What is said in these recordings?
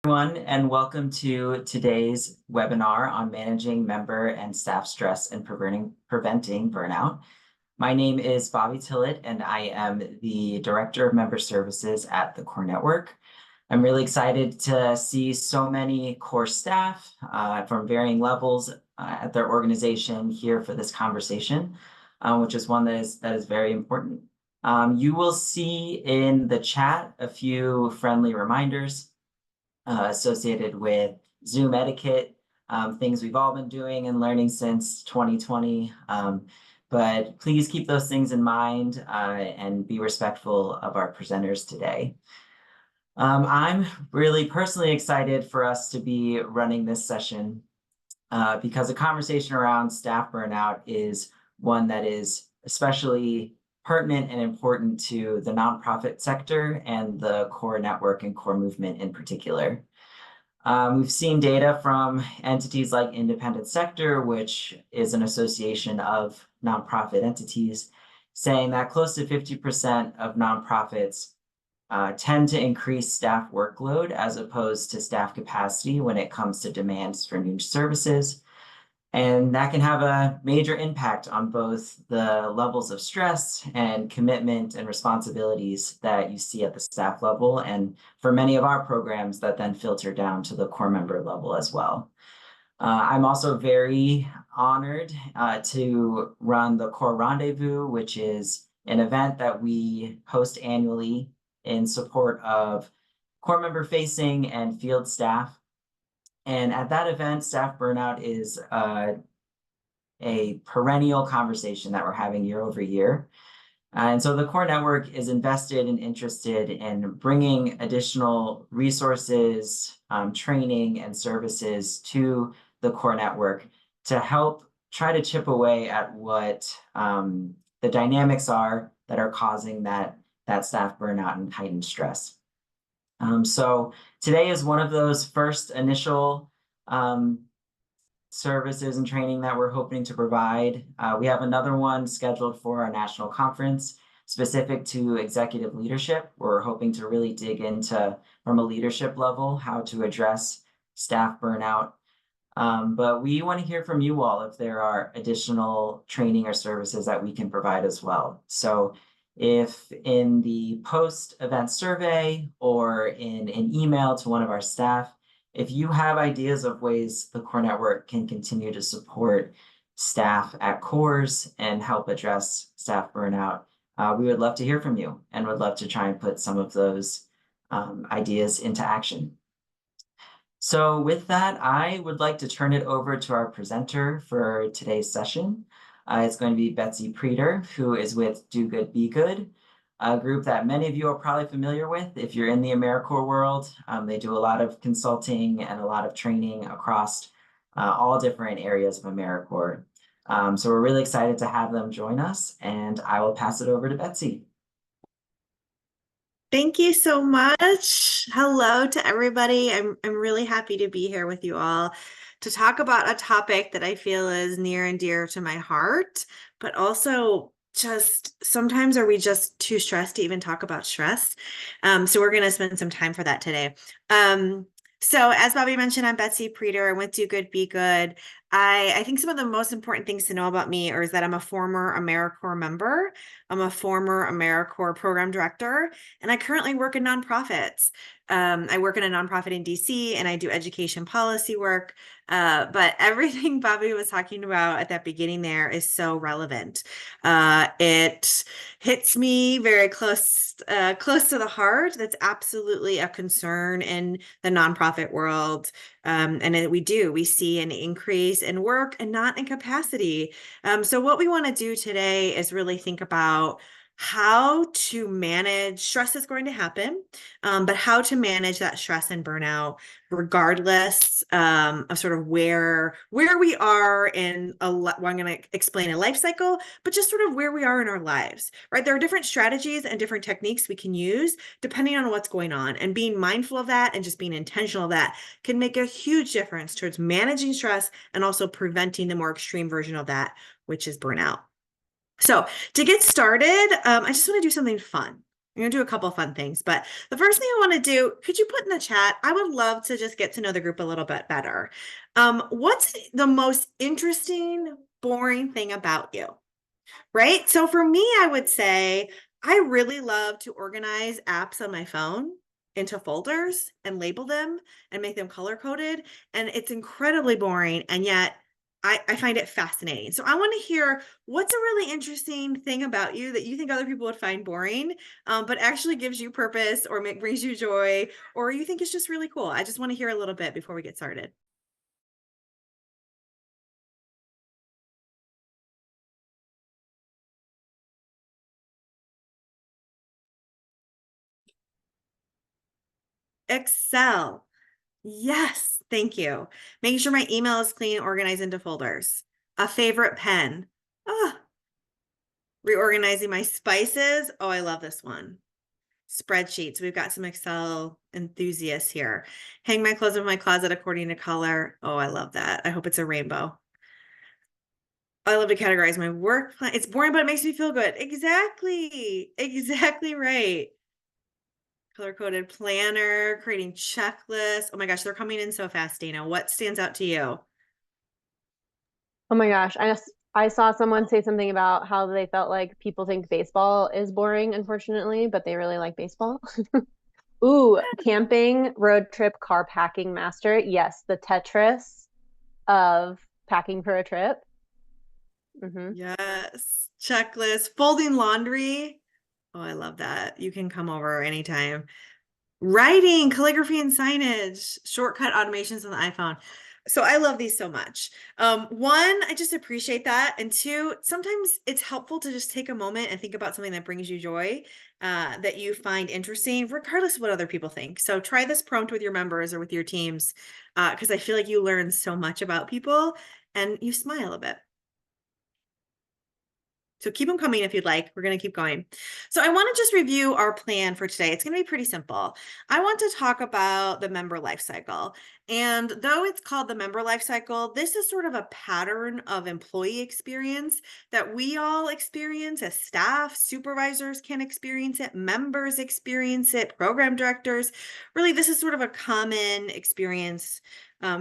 Everyone, and welcome to today's webinar on managing member and staff stress and preventing burnout. My name is Bobby Tillett, and I am the Director of Member Services at the CORE Network. I'm really excited to see so many CORE staff from varying levels at their organization here for this conversation, which is one that is very important. You will see in the chat a few friendly reminders associated with Zoom etiquette, things we've all been doing and learning since 2020. But please keep those things in mind and be respectful of our presenters today. I'm really personally excited for us to be running this session because a conversation around staff burnout is one that is especially pertinent and important to the nonprofit sector and the CORE network and CORE movement in particular. We've seen data from entities like Independent Sector, which is an association of nonprofit entities, saying that close to 50% of nonprofits tend to increase staff workload as opposed to staff capacity when it comes to demands for new services. And that can have a major impact on both the levels of stress and commitment and responsibilities that you see at the staff level. And for many of our programs that then filter down to the CORE member level as well. I'm also very honored to run the CORE Rendezvous, which is an event that we host annually in support of CORE member facing and field staff. And at that event, staff burnout is a perennial conversation that we're having year over year. And so the CORE network is invested and interested in bringing additional resources, training, and services to the CORE network to help try to chip away at what the dynamics are that are causing that staff burnout and heightened stress. So today is one of those first initial services and training that we're hoping to provide. We have another one scheduled for our national conference specific to executive leadership. We're hoping to really dig into, from a leadership level, how to address staff burnout. But we want to hear from you all if there are additional training or services that we can provide as well. So if in the post-event survey or in an email to one of our staff, if you have ideas of ways the CORE network can continue to support staff at COREs and help address staff burnout, we would love to hear from you and would love to try and put some of those ideas into action. So with that, I would like to turn it over to our presenter for today's session. It's going to be Betsy Preeter, who is with Do Good, Be Good, a group that many of you are probably familiar with if you're in the AmeriCorps world. They do a lot of consulting and a lot of training across all different areas of AmeriCorps. So we're really excited to have them join us, and I will pass it over to Betsy. Thank you so much. Hello to everybody. I'm really happy to be here with you all to talk about a topic that I feel is near and dear to my heart, but also just sometimes are we just too stressed to even talk about stress? So we're going to spend some time for that today. So as Bobby mentioned, I'm Betsy Preeter. I went to Do Good, Be Good. I think some of the most important things to know about me is that I'm a former AmeriCorps member. I'm a former AmeriCorps program director, and I currently work in nonprofits. I work in a nonprofit in DC, and I do education policy work. But everything Bobby was talking about at that beginning there is so relevant. It hits me very close to the heart. That's absolutely a concern in the nonprofit world. And we see an increase in work and not in capacity. So what we want to do today is really think about how to manage stress is going to happen, but how to manage that stress and burnout regardless of sort of where we are in I'm going to explain a life cycle, but just sort of where we are in our lives, right? There are different strategies and different techniques we can use depending on what's going on, and being mindful of that and just being intentional of that can make a huge difference towards managing stress and also preventing the more extreme version of that, which is burnout. So to get started, I just want to do something fun. I'm gonna do a couple fun things, but the first thing I want to do, could you put in the chat? I would love to just get to know the group a little bit better. What's the most interesting, boring thing about you? Right? So for me, I would say I really love to organize apps on my phone into folders and label them and make them color coded. And it's incredibly boring. And yet I find it fascinating. So I want to hear what's a really interesting thing about you that you think other people would find boring, but actually gives you purpose or brings you joy, or you think it's just really cool. I just want to hear a little bit before we get started. Excel. Yes, thank you. Making sure my email is clean, organized into folders. A favorite pen. Ah, reorganizing my spices. Oh, I love this one. Spreadsheets. We've got some Excel enthusiasts here. Hang my clothes in my closet according to color. Oh, I love that. I hope it's a rainbow. I love to categorize my work plan. It's boring, but it makes me feel good. Exactly. Exactly right. Color-coded planner, creating checklists. Oh my gosh, they're coming in so fast, Dana. What stands out to you? Oh my gosh. I saw someone say something about how they felt like people think baseball is boring, unfortunately, but they really like baseball. Ooh, camping, road trip, car packing master. Yes, the Tetris of packing for a trip. Yes. Checklist, folding laundry. Oh, I love that. You can come over anytime. Writing, calligraphy, and signage, shortcut automations on the iPhone. So I love these so much. One, I just appreciate that. And two, sometimes it's helpful to just take a moment and think about something that brings you joy, that you find interesting, regardless of what other people think. So try this prompt with your members or with your teams, because I feel like you learn so much about people and you smile a bit. So keep them coming if you'd like. We're going to keep going. So I want to just review our plan for today. It's going to be pretty simple. I want to talk about the member life cycle. And though it's called the member life cycle, this is sort of a pattern of employee experience that we all experience as staff. Supervisors can experience it, members experience it, program directors. Really, this is sort of a common experience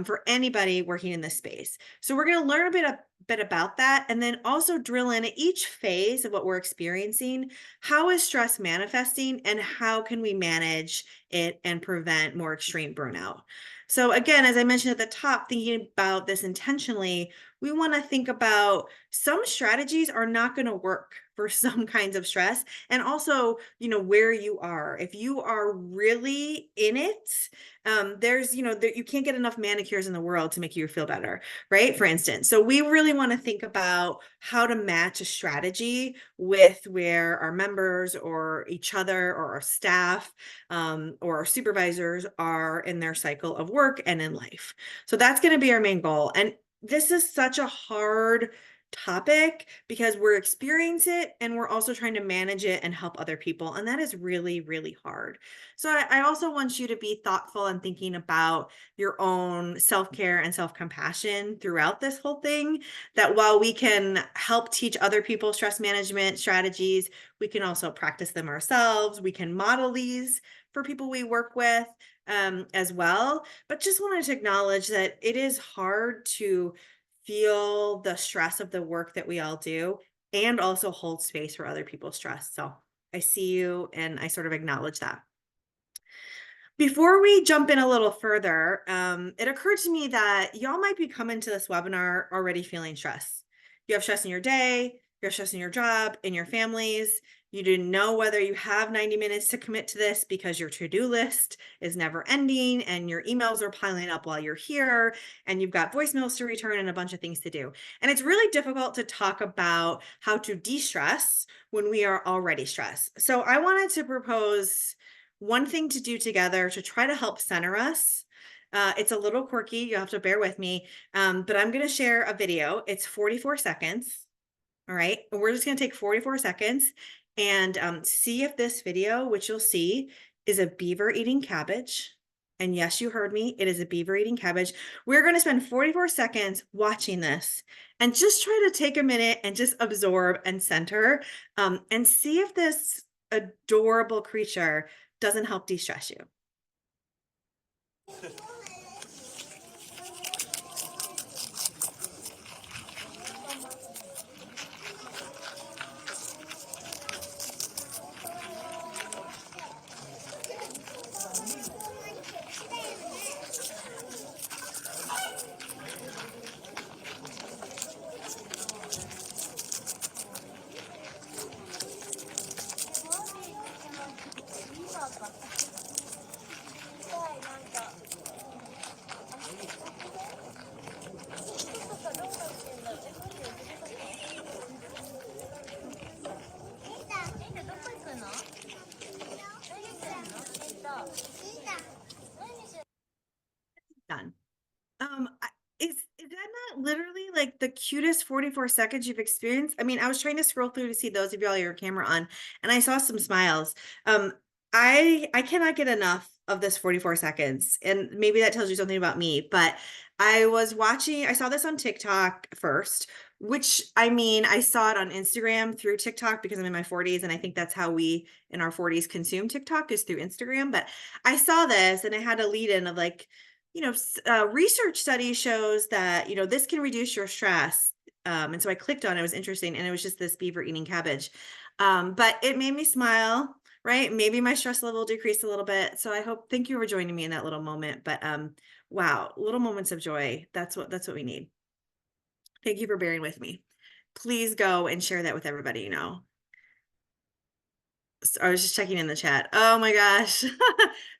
for anybody working in this space. So we're going to learn a bit about that, and then also drill in at each phase of what we're experiencing. How is stress manifesting, and how can we manage it and prevent more extreme burnout? So again, as I mentioned at the top, thinking about this intentionally, we want to think about some strategies are not going to work for some kinds of stress, and also, where you are. If you are really in it, there's, you can't get enough manicures in the world to make you feel better, right? For instance. So we really want to think about how to match a strategy with where our members or each other or our staff, or our supervisors are in their cycle of work and in life. So that's going to be our main goal. And this is such a hard topic because we're experiencing it and we're also trying to manage it and help other people. And that is really, really hard. So I also want you to be thoughtful and thinking about your own self-care and self-compassion throughout this whole thing, that while we can help teach other people stress management strategies, we can also practice them ourselves. We can model these for people we work with, as well. But just wanted to acknowledge that it is hard to feel the stress of the work that we all do and also hold space for other people's stress. So I see you and I sort of acknowledge that. Before we jump in a little further, it occurred to me that y'all might be coming to this webinar already feeling stress. You have stress in your day, you have stress in your job, in your families. You didn't know whether you have 90 minutes to commit to this because your to-do list is never ending and your emails are piling up while you're here and you've got voicemails to return and a bunch of things to do. And it's really difficult to talk about how to de-stress when we are already stressed. So I wanted to propose one thing to do together to try to help center us. It's a little quirky, you'll have to bear with me, but I'm going to share a video. It's 44 seconds. All right, we're just going to take 44 seconds and see if this video, which you'll see, is a beaver eating cabbage. And yes, you heard me, it is a beaver eating cabbage. We're going to spend 44 seconds watching this and just try to take a minute and just absorb and center, and see if this adorable creature doesn't help de-stress you? Done. Is that not literally like the cutest 44 seconds you've experienced? I mean, I was trying to scroll through to see those of y'all your camera on, and I saw some smiles. I cannot get enough of this 44 seconds, and maybe that tells you something about me, but I saw this on TikTok first, which I mean, I saw it on Instagram through TikTok because I'm in my 40s, and I think that's how we in our 40s consume TikTok is through Instagram. But I saw this and it had a lead in of like, research study shows that, this can reduce your stress. And so I clicked on it, was interesting. And it was just this beaver eating cabbage. But it made me smile, right? Maybe my stress level decreased a little bit. So thank you for joining me in that little moment. But wow, little moments of joy. That's what we need. Thank you for bearing with me. Please go and share that with everybody you know. I was just checking in the chat. Oh my gosh.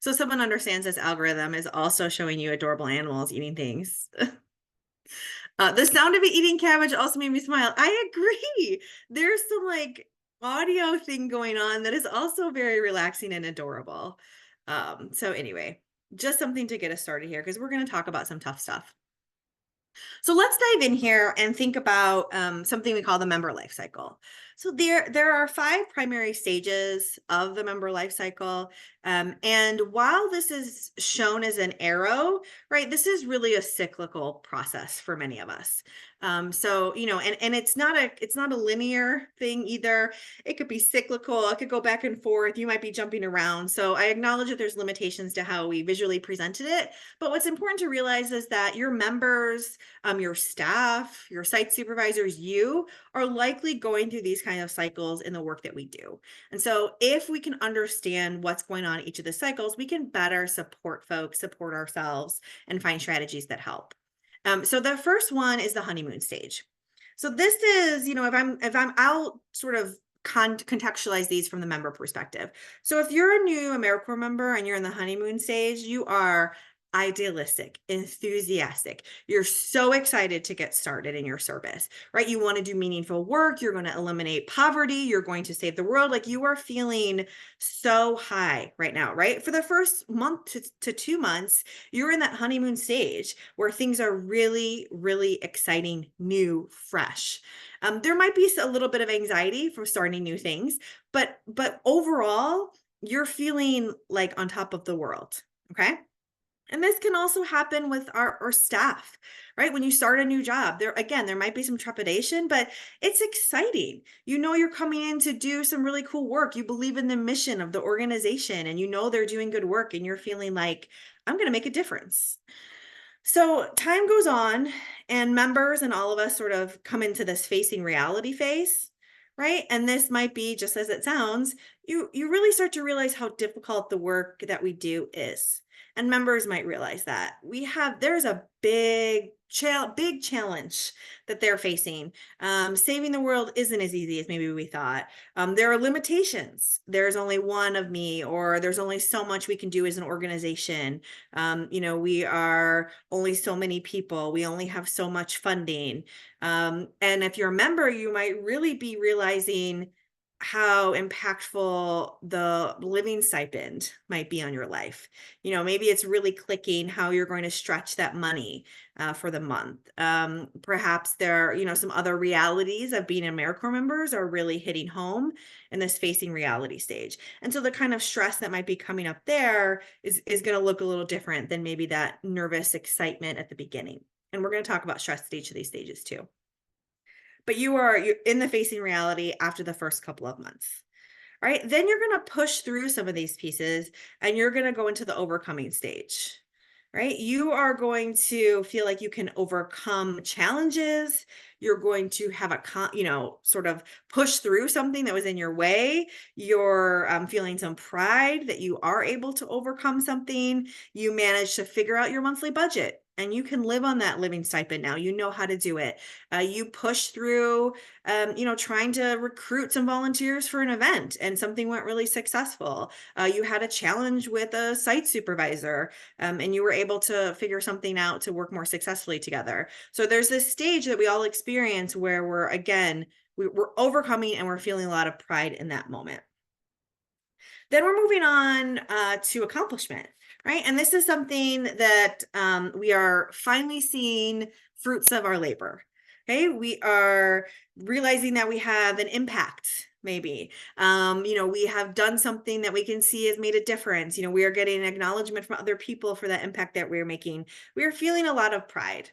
So someone understands this algorithm is also showing you adorable animals eating things. The sound of it eating cabbage also made me smile. I agree. There's some like audio thing going on that is also very relaxing and adorable. So anyway, just something to get us started here because we're going to talk about some tough stuff. So let's dive in here and think about something we call the member life cycle. So there are 5 primary stages of the member life cycle. And while this is shown as an arrow, right, this is really a cyclical process for many of us. So, and it's not a linear thing either. It could be cyclical. It could go back and forth. You might be jumping around. So I acknowledge that there's limitations to how we visually presented it. But what's important to realize is that your members, your staff, your site supervisors, you are likely going through these kind of cycles in the work that we do. And so if we can understand what's going on in each of the cycles, we can better support folks, support ourselves, and find strategies that help. So the first one is the honeymoon stage. So this is, I'll sort of contextualize these from the member perspective. So if you're a new AmeriCorps member and you're in the honeymoon stage, you are idealistic, enthusiastic. You're so excited to get started in your service, right? You want to do meaningful work. You're going to eliminate poverty. You're going to save the world. Like you are feeling so high right now, right? For the first month to 2 months, you're in that honeymoon stage where things are really, really exciting, new, fresh. There might be a little bit of anxiety for starting new things, but overall, you're feeling like on top of the world. Okay. And this can also happen with our staff, right? When you start a new job, there might be some trepidation, but it's exciting. You're coming in to do some really cool work. You believe in the mission of the organization and they're doing good work and you're feeling like, I'm going to make a difference. So time goes on and members and all of us sort of come into this facing reality phase, right? And this might be just as it sounds, you really start to realize how difficult the work that we do is. And members might realize that there's a big challenge that they're facing. Saving the world isn't as easy as maybe we thought. There are limitations. There's only one of me, or there's only so much we can do as an organization. We are only so many people. We only have so much funding. And if you're a member, you might really be realizing how impactful the living stipend might be on your life. Maybe it's really clicking how you're going to stretch that money for the month. Perhaps there are, some other realities of being AmeriCorps members are really hitting home in this facing reality stage. And so the kind of stress that might be coming up there is going to look a little different than maybe that nervous excitement at the beginning. And we're going to talk about stress at each of these stages too. But you're in the facing reality after the first couple of months. right? Then you're going to push through some of these pieces and you're going to go into the overcoming stage, right? You are going to feel like you can overcome challenges. You're going to have sort of push through something that was in your way. You're feeling some pride that you are able to overcome something. You managed to figure out your monthly budget and you can live on that living stipend now. You know how to do it. You push through, trying to recruit some volunteers for an event and something went really successful. You had a challenge with a site supervisor and you were able to figure something out to work more successfully together. So there's this stage that we all experience where we're overcoming and we're feeling a lot of pride in that moment. Then we're moving on to accomplishment, right? And this is something that we are finally seeing fruits of our labor. Okay, we are realizing that we have an impact. Maybe, we have done something that we can see has made a difference. We are getting acknowledgement from other people for that impact that we're making. We are feeling a lot of pride.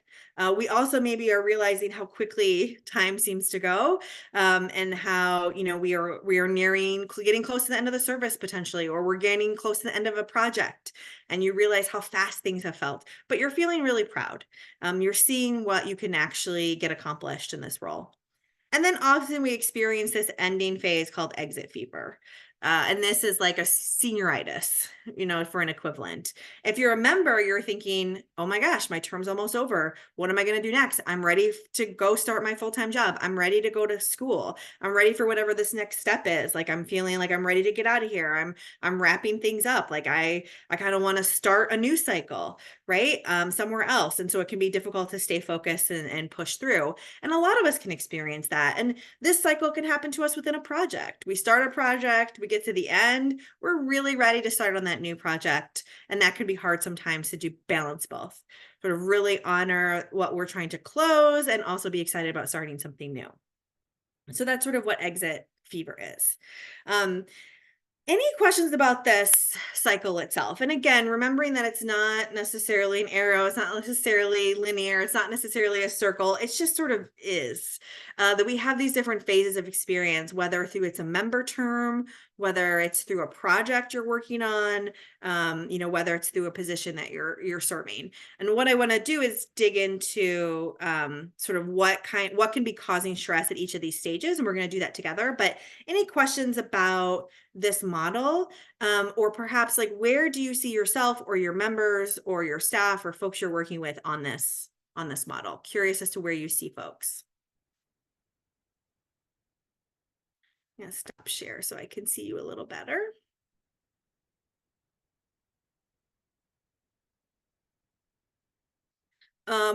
We also maybe are realizing how quickly time seems to go, and how we are getting close to the end of the service potentially, or we're getting close to the end of a project, and you realize how fast things have felt. But you're feeling really proud. You're seeing what you can actually get accomplished in this role. And then often we experience this ending phase called exit fever. And this is like a senioritis, for an equivalent. If you're a member, you're thinking, oh my gosh, my term's almost over. What am I going to do next? I'm ready to go start my full-time job. I'm ready to go to school. I'm ready for whatever this next step is. Like, I'm feeling like I'm ready to get out of here. I'm wrapping things up. Like I kind of want to start a new cycle, right? Somewhere else. And so it can be difficult to stay focused and push through. And a lot of us can experience that. And this cycle can happen to us within a project. We start a project, we get to the end, we're really ready to start on that new project. And that can be hard sometimes to do balance both, sort of really honor what we're trying to close and also be excited about starting something new. So that's sort of what exit fever is. Any questions about this cycle itself? And again, remembering that it's not necessarily an arrow, it's not necessarily linear, it's not necessarily a circle, it's just sort of is. That we have these different phases of experience, whether it's a member term, whether it's through a project you're working on, whether it's through a position that you're serving. And what I want to do is dig into sort of what can be causing stress at each of these stages, and we're going to do that together. But any questions about this model, or perhaps like, where do you see yourself or your members or your staff or folks you're working with on this model? Curious as to where you see folks. I'm going to stop share so I can see you a little better.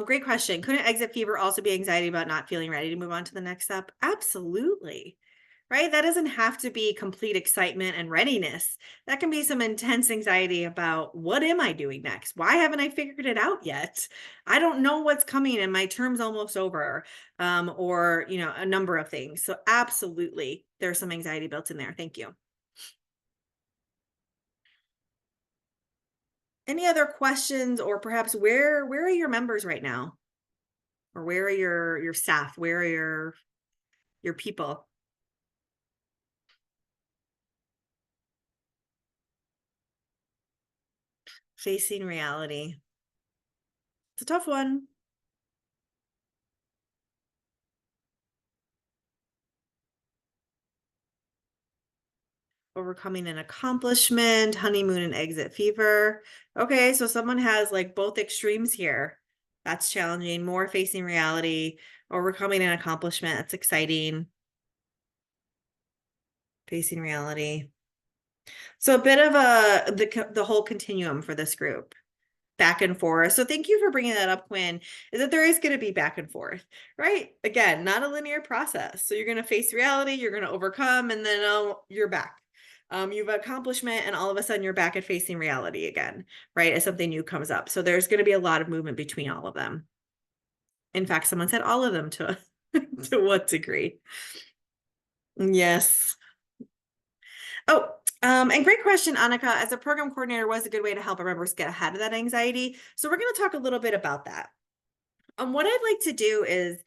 Great question. Couldn't exit fever also be anxiety about not feeling ready to move on to the next step? Absolutely. Right? That doesn't have to be complete excitement and readiness. That can be some intense anxiety about, what am I doing next? Why haven't I figured it out yet? I don't know what's coming and my term's almost over, or, a number of things. So absolutely, there's some anxiety built in there. Thank you. Any other questions, or perhaps where are your members right now? Or where are your staff? Where are your people? Facing reality. It's a tough one. Overcoming an accomplishment, honeymoon and exit fever. Okay, so someone has like both extremes here. That's challenging. More facing reality, overcoming an accomplishment. That's exciting. Facing reality. So a bit of the whole continuum for this group. Back and forth. So thank you for bringing that up, Quinn, is that there is going to be back and forth, right? Again, not a linear process. So you're going to face reality, you're going to overcome, and then you're back. You've accomplishment, and all of a sudden you're back at facing reality again, right? As something new comes up. So there's going to be a lot of movement between all of them. In fact, someone said all of them to what degree? Yes. Oh, and great question, Annika. As a program coordinator, was a good way to help our members get ahead of that anxiety. So we're going to talk a little bit about that. What I'd like to do is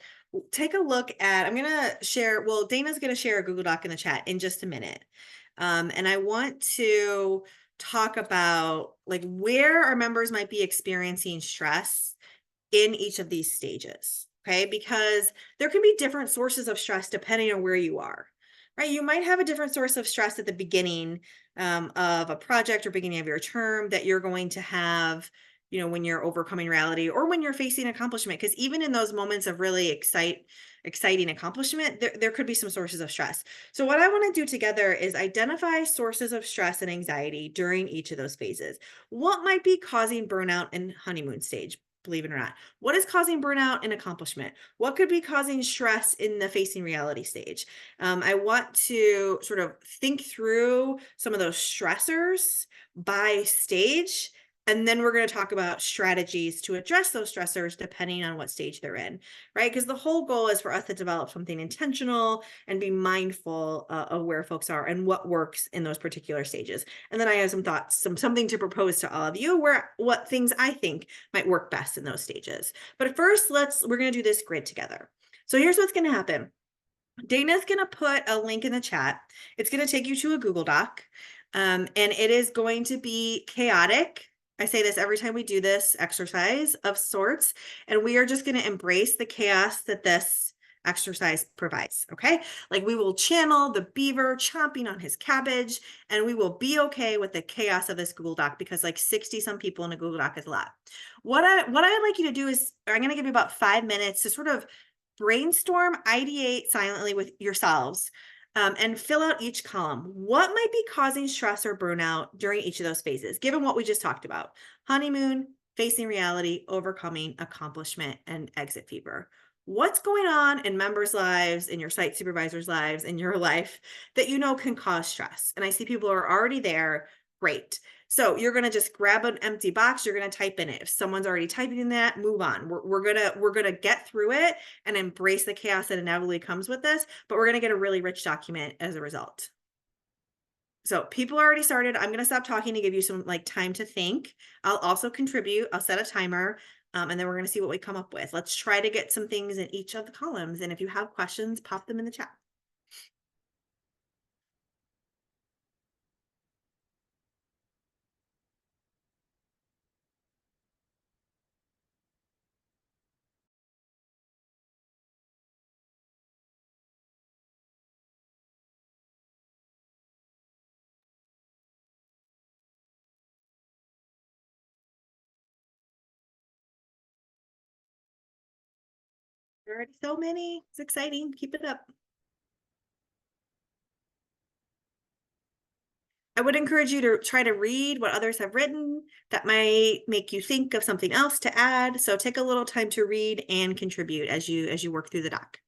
take a look at, I'm going to share, well, Dana's going to share a Google Doc in the chat in just a minute. And I want to talk about like where our members might be experiencing stress in each of these stages. Okay, because there can be different sources of stress depending on where you are, right? You might have a different source of stress at the beginning of a project or beginning of your term that you're going to have, you know, when you're overcoming reality or when you're facing accomplishment. Because even in those moments of really exciting accomplishment, there could be some sources of stress. So what I want to do together is identify sources of stress and anxiety during each of those phases. What might be causing burnout in honeymoon stage? Believe it or not. What is causing burnout and accomplishment? What could be causing stress in the facing reality stage? I want to sort of think through some of those stressors by stage. And then we're going to talk about strategies to address those stressors depending on what stage they're in, right? Because the whole goal is for us to develop something intentional and be mindful of where folks are and what works in those particular stages. And then I have some thoughts, something to propose to all of you where what things I think might work best in those stages. But first, we're going to do this grid together. So here's what's going to happen. Dana's going to put a link in the chat. It's going to take you to a Google Doc, and it is going to be chaotic. I say this every time we do this exercise of sorts, and we are just going to embrace the chaos that this exercise provides. Okay. Like we will channel the beaver chomping on his cabbage, and we will be okay with the chaos of this Google Doc because like 60 some people in a Google Doc is a lot. What I'd like you to do is I'm going to give you about 5 minutes to sort of brainstorm, ideate silently with yourselves, and fill out each column. What might be causing stress or burnout during each of those phases, given what we just talked about? Honeymoon, facing reality, overcoming, accomplishment, and exit fever. What's going on in members' lives, in your site supervisors' lives, in your life that you know can cause stress? And I see people are already there. Great. So you're going to just grab an empty box. You're going to type in it. If someone's already typing in that, move on. We're going to get through it and embrace the chaos that inevitably comes with this, but we're going to get a really rich document as a result. So people already started. I'm going to stop talking to give you some like time to think. I'll also contribute. I'll set a timer, and then we're going to see what we come up with. Let's try to get some things in each of the columns. And if you have questions, pop them in the chat. There are already so many. It's exciting. Keep it up. I would encourage you to try to read what others have written. That might make you think of something else to add. So take a little time to read and contribute as you work through the doc.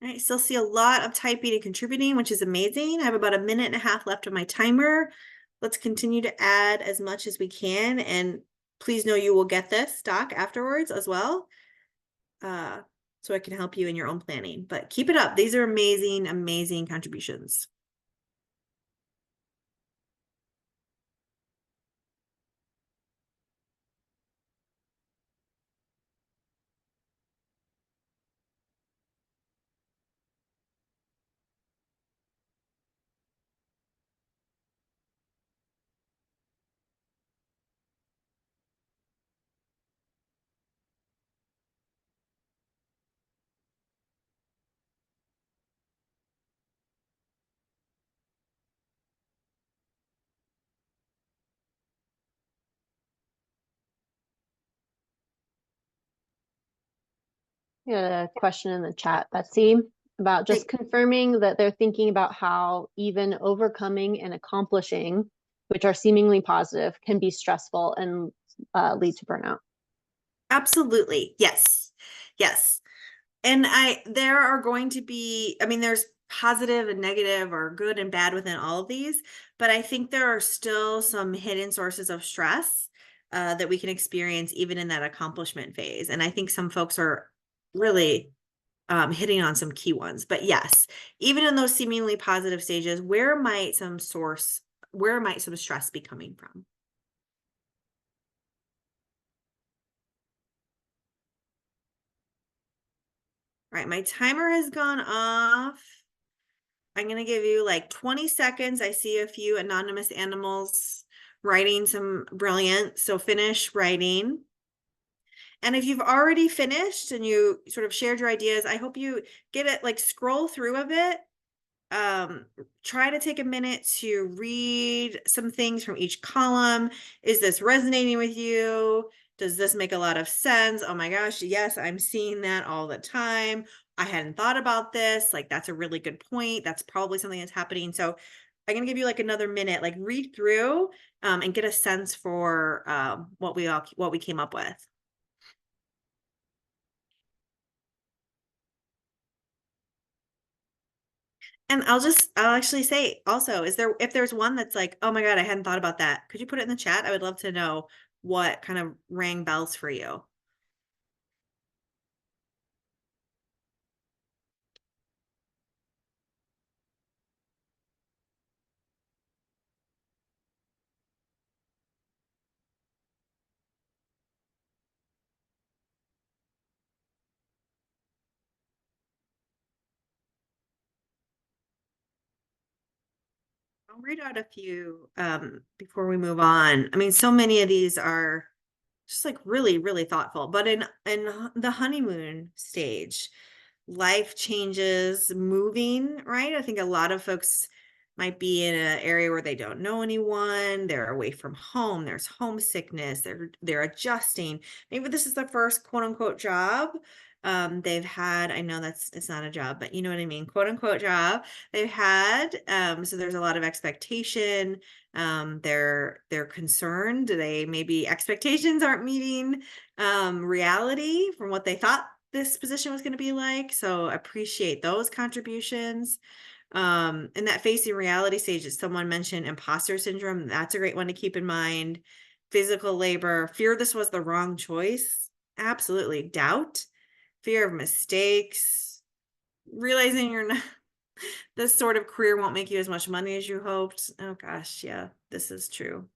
I still see a lot of typing and contributing, which is amazing. I have about a minute and a half left of my timer. Let's continue to add as much as we can. And please know you will get this doc afterwards as well. So I can help you in your own planning. But keep it up. These are amazing, amazing contributions. We got a question in the chat, Betsy, about just confirming that they're thinking about how even overcoming and accomplishing, which are seemingly positive, can be stressful and lead to burnout. Absolutely. Yes. Yes. And there are going to be, I mean, there's positive and negative or good and bad within all of these, but I think there are still some hidden sources of stress that we can experience even in that accomplishment phase. And I think some folks are really hitting on some key ones. But yes, even in those seemingly positive stages, where might some stress be coming from? All right, my timer has gone off. I'm going to give you like 20 seconds. I see a few anonymous animals writing some brilliant. So finish writing. And if you've already finished and you sort of shared your ideas, I hope you get it, like scroll through a bit. Try to take a minute to read some things from each column. Is this resonating with you? Does this make a lot of sense? Oh my gosh, yes, I'm seeing that all the time. I hadn't thought about this. Like, that's a really good point. That's probably something that's happening. So I'm going to give you like another minute, like read through and get a sense for what we came up with. And I'll actually say also, if there's one that's like, oh my God, I hadn't thought about that. Could you put it in the chat? I would love to know what kind of rang bells for you. I'll read out a few before we move on. I mean, so many of these are just like really, really thoughtful. But in the honeymoon stage, life changes, moving, right? I think a lot of folks might be in an area where they don't know anyone, they're away from home, there's homesickness, they're adjusting. Maybe this is the first quote unquote job they've had. I know it's not a job, but you know what I mean, quote unquote job they've had. So there's a lot of expectation. They're concerned. Maybe expectations aren't meeting reality from what they thought this position was going to be like. So appreciate those contributions. In that facing reality stage, as someone mentioned, imposter syndrome, that's a great one to keep in mind. Physical labor, fear this was the wrong choice. Absolutely. Doubt, fear of mistakes, realizing you're not, this sort of career won't make you as much money as you hoped. Oh gosh, yeah, this is true.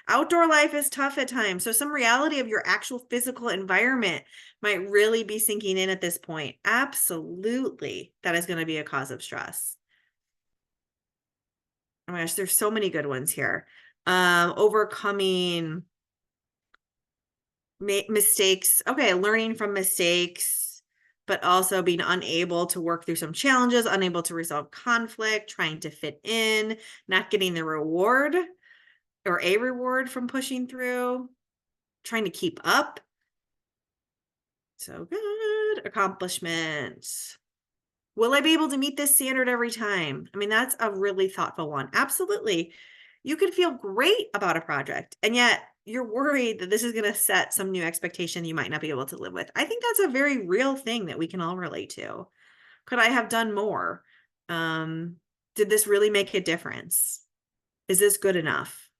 Outdoor life is tough at times. So some reality of your actual physical environment might really be sinking in at this point. Absolutely. That is going to be a cause of stress. Oh my gosh, there's so many good ones here. Overcoming mistakes. Okay, learning from mistakes, but also being unable to work through some challenges, unable to resolve conflict, trying to fit in, not getting the reward or a reward from pushing through, trying to keep up. So good. Accomplishments. Will I be able to meet this standard every time? I mean, that's a really thoughtful one. Absolutely. You could feel great about a project, and yet you're worried that this is going to set some new expectation you might not be able to live with. I think that's a very real thing that we can all relate to. Could I have done more? Did this really make a difference? Is this good enough?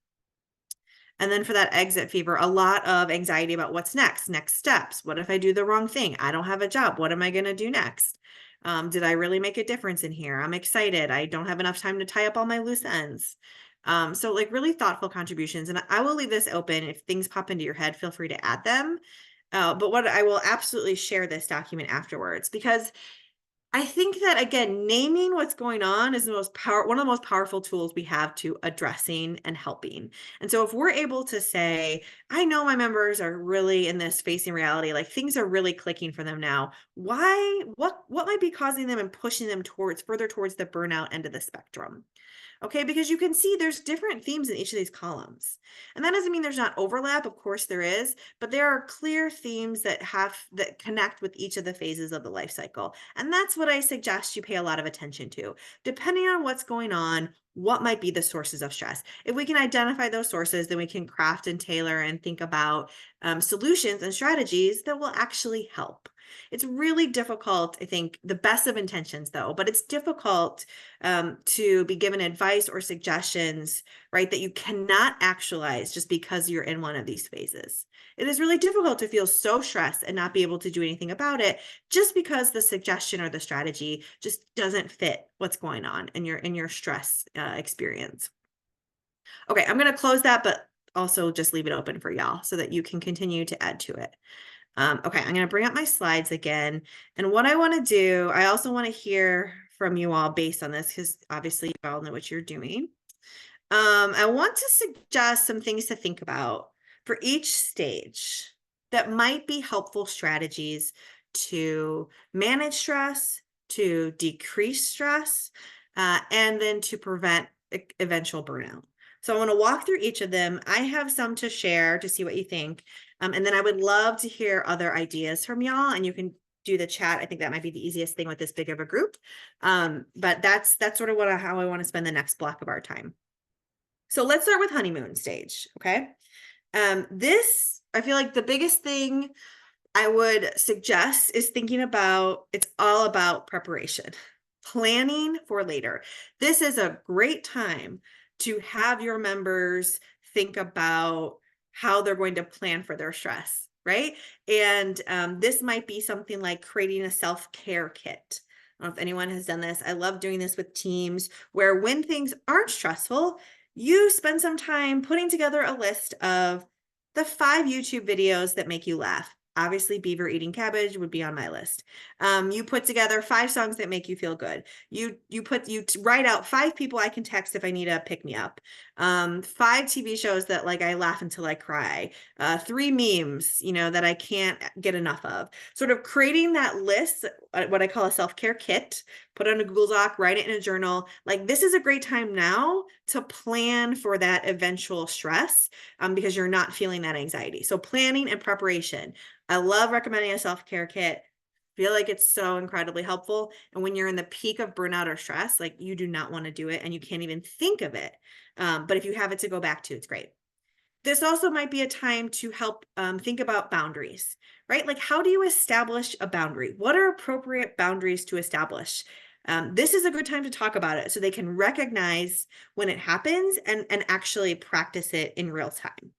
And then for that exit fever, a lot of anxiety about what's next steps. What if I do the wrong thing? I don't have a job. What am I going to do next? Did I really make a difference in here? I'm excited. I don't have enough time to tie up all my loose ends. So like really thoughtful contributions. And I will leave this open. If things pop into your head, feel free to add them. But what I will absolutely share this document afterwards, because I think that, again, naming what's going on is one of the most powerful tools we have to addressing and helping. And so if we're able to say, I know my members are really in this facing reality, like things are really clicking for them now. Why, what might be causing them and pushing them further towards the burnout end of the spectrum? Okay, because you can see there's different themes in each of these columns. And that doesn't mean there's not overlap, of course there is, but there are clear themes that connect with each of the phases of the life cycle. And that's what I suggest you pay a lot of attention to. Depending on what's going on, what might be the sources of stress? If we can identify those sources, then we can craft and tailor and think about solutions and strategies that will actually help. It's really difficult, I think, the best of intentions though, but it's difficult to be given advice or suggestions, right, that you cannot actualize just because you're in one of these phases. It is really difficult to feel so stressed and not be able to do anything about it just because the suggestion or the strategy just doesn't fit what's going on in your stress experience. Okay, I'm going to close that, but also just leave it open for y'all so that you can continue to add to it. Okay, I'm going to bring up my slides again. And what I want to do, I also want to hear from you all based on this, because obviously you all know what you're doing. I want to suggest some things to think about for each stage that might be helpful strategies to manage stress, to decrease stress, and then to prevent eventual burnout. So I want to walk through each of them. I have some to share to see what you think. And then I would love to hear other ideas from y'all, and you can do the chat. I think that might be the easiest thing with this big of a group. But that's sort of how I want to spend the next block of our time. So let's start with honeymoon stage, okay? This, I feel like the biggest thing I would suggest is thinking about, it's all about preparation, planning for later. This is a great time to have your members think about how they're going to plan for their stress, right? And this might be something like creating a self-care kit. I don't know if anyone has done this. I love doing this with teams where when things aren't stressful, you spend some time putting together a list of the 5 YouTube videos that make you laugh. Obviously, beaver eating cabbage would be on my list. You put together 5 songs that make you feel good. You write out 5 people I can text if I need a pick me up. 5 TV shows that like I laugh until I cry. 3 memes, that I can't get enough of. Sort of creating that list, what I call a self-care kit. Put it on a Google Doc, write it in a journal. Like this is a great time now to plan for that eventual stress because you're not feeling that anxiety. So planning and preparation. I love recommending a self-care kit. Feel like it's so incredibly helpful. And when you're in the peak of burnout or stress, like you do not want to do it and you can't even think of it. But if you have it to go back to, it's great. This also might be a time to help think about boundaries, right? Like how do you establish a boundary? What are appropriate boundaries to establish? This is a good time to talk about it so they can recognize when it happens and actually practice it in real time.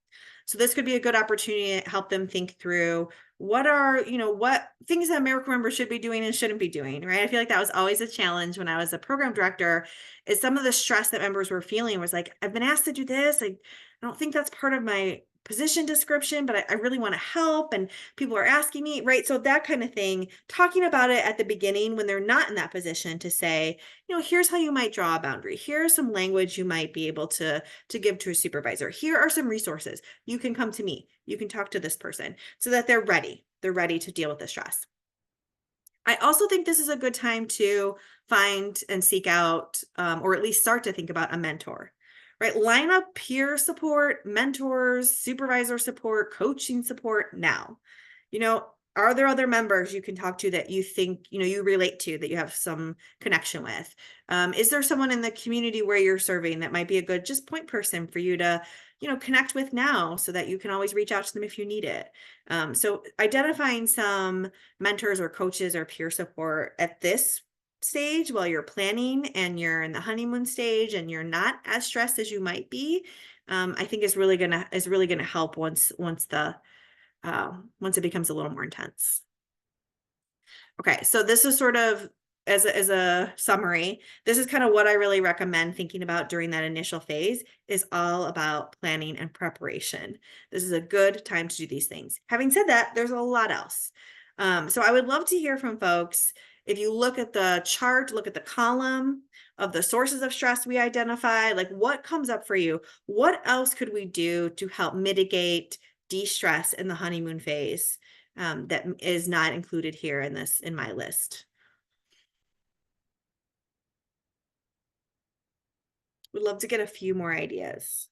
So this could be a good opportunity to help them think through what are, what things that AmeriCorps members should be doing and shouldn't be doing, right? I feel like that was always a challenge when I was a program director, is some of the stress that members were feeling was like, I've been asked to do this. I don't think that's part of my position description, but I really want to help and people are asking me, right? So that kind of thing, talking about it at the beginning when they're not in that position to say, here's how you might draw a boundary. Here's some language you might be able to give to a supervisor. Here are some resources. You can come to me. You can talk to this person so that they're ready. They're ready to deal with the stress. I also think this is a good time to find and seek out, or at least start to think about a mentor. Right? Line up peer support, mentors, supervisor support, coaching support now. Are there other members you can talk to that you think, you relate to, that you have some connection with? Is there someone in the community where you're serving that might be a good just point person for you to, connect with now so that you can always reach out to them if you need it? So identifying some mentors or coaches or peer support at this stage while you're planning and you're in the honeymoon stage and you're not as stressed as you might be, I think is really gonna help once it becomes a little more intense. Okay, so this is sort of as a summary. This is kind of what I really recommend thinking about during that initial phase is all about planning and preparation. This is a good time to do these things. Having said that, there's a lot else. So I would love to hear from folks. If you look at the chart, look at the column of the sources of stress we identify, like what comes up for you? What else could we do to help mitigate de-stress in the honeymoon phase? That is not included here in my list. Would love to get a few more ideas.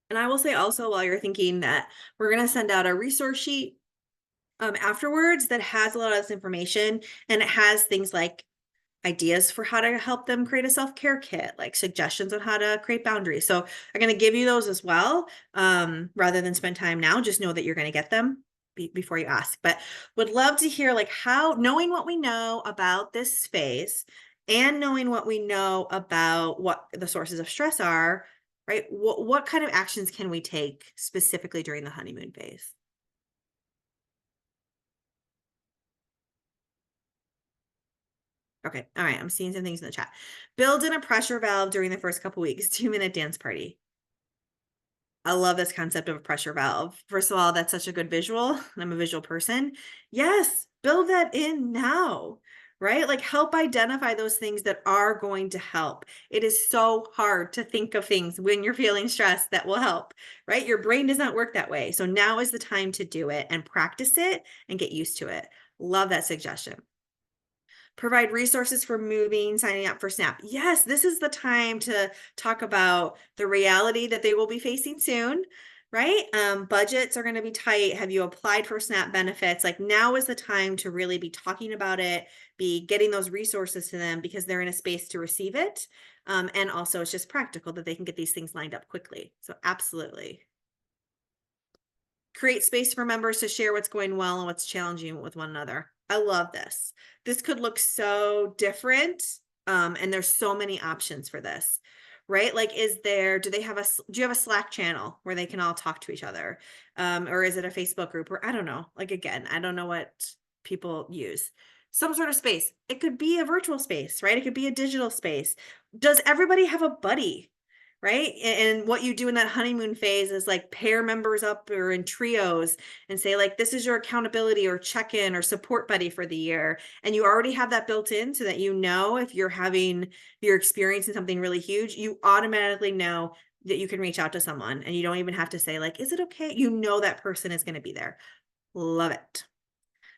And I will say also, while you're thinking, that we're going to send out a resource sheet afterwards that has a lot of this information, and it has things like ideas for how to help them create a self-care kit, like suggestions on how to create boundaries. So I'm going to give you those as well. Rather than spend time now, just know that you're going to get them before you ask. But would love to hear like how, knowing what we know about this phase and knowing what we know about what the sources of stress are, right? What kind of actions can we take specifically during the honeymoon phase? Okay. All right. I'm seeing some things in the chat. Build in a pressure valve during the first couple weeks, 2-minute dance party. I love this concept of a pressure valve. First of all, that's such a good visual. I'm a visual person. Yes, build that in now, right? Like help identify those things that are going to help. It is so hard to think of things when you're feeling stressed that will help, right? Your brain does not work that way. So now is the time to do it and practice it and get used to it. Love that suggestion. Provide resources for moving, signing up for SNAP. Yes, this is the time to talk about the reality that they will be facing soon, right? Budgets are going to be tight. Have you applied for SNAP benefits? Like now is the time to really be talking about it, be getting those resources to them because they're in a space to receive it. And also it's just practical that they can get these things lined up quickly. So absolutely. Create space for members to share what's going well and what's challenging with one another. I love this. This could look so different. And there's so many options for this, right? Like, do you have a Slack channel where they can all talk to each other? Or is it a Facebook group? Or I don't know. Like, again, I don't know what people use. Some sort of space. It could be a virtual space, right? It could be a digital space. Does everybody have a buddy? Right? And what you do in that honeymoon phase is like pair members up or in trios and say like, this is your accountability or check-in or support buddy for the year. And you already have that built in so that you know if you're experiencing something really huge, you automatically know that you can reach out to someone and you don't even have to say like, is it okay? You know that person is going to be there. Love it.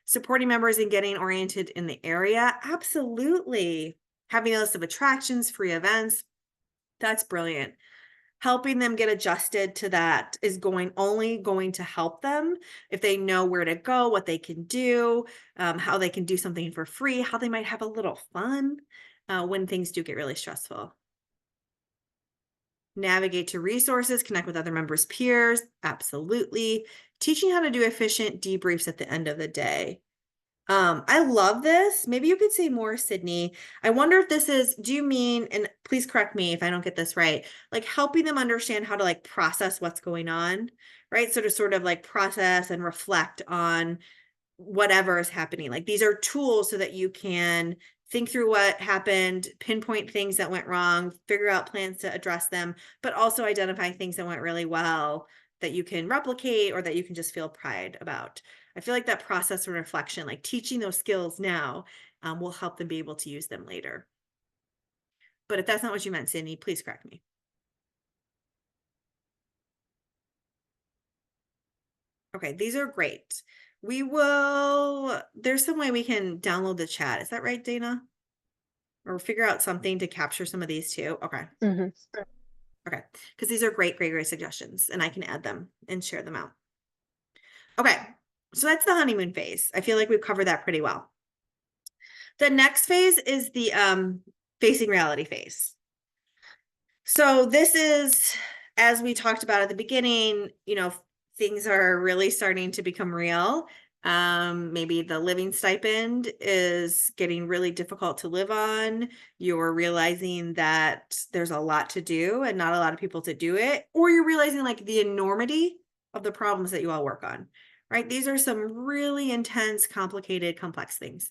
Supporting members in getting oriented in the area. Absolutely. Having a list of attractions, free events. That's brilliant. Helping them get adjusted to that is only going to help them if they know where to go, what they can do, how they can do something for free, how they might have a little fun when things do get really stressful. Navigate to resources, connect with other members' peers. Absolutely. Teaching how to do efficient debriefs at the end of the day. I love this. Maybe you could say more, Sydney. I wonder if do you mean, and please correct me if I don't get this right, like helping them understand how to like process what's going on, right? So to sort of like process and reflect on whatever is happening. Like these are tools so that you can think through what happened, pinpoint things that went wrong, figure out plans to address them, but also identify things that went really well that you can replicate or that you can just feel pride about. I feel like that process of reflection, like teaching those skills now, will help them be able to use them later. But if that's not what you meant, Sydney, please correct me. Okay, these are great. There's some way we can download the chat. Is that right, Dana? Or figure out something to capture some of these too. Okay. Okay, because these are great, great, great suggestions and I can add them and share them out. Okay, so that's the honeymoon phase. I feel like we've covered that pretty well. The next phase is the facing reality phase. So this is, as we talked about at the beginning, things are really starting to become real. Maybe the living stipend is getting really difficult to live on. You're realizing that there's a lot to do and not a lot of people to do it, or you're realizing like the enormity of the problems that you all work on, right? These are some really intense, complicated, complex things.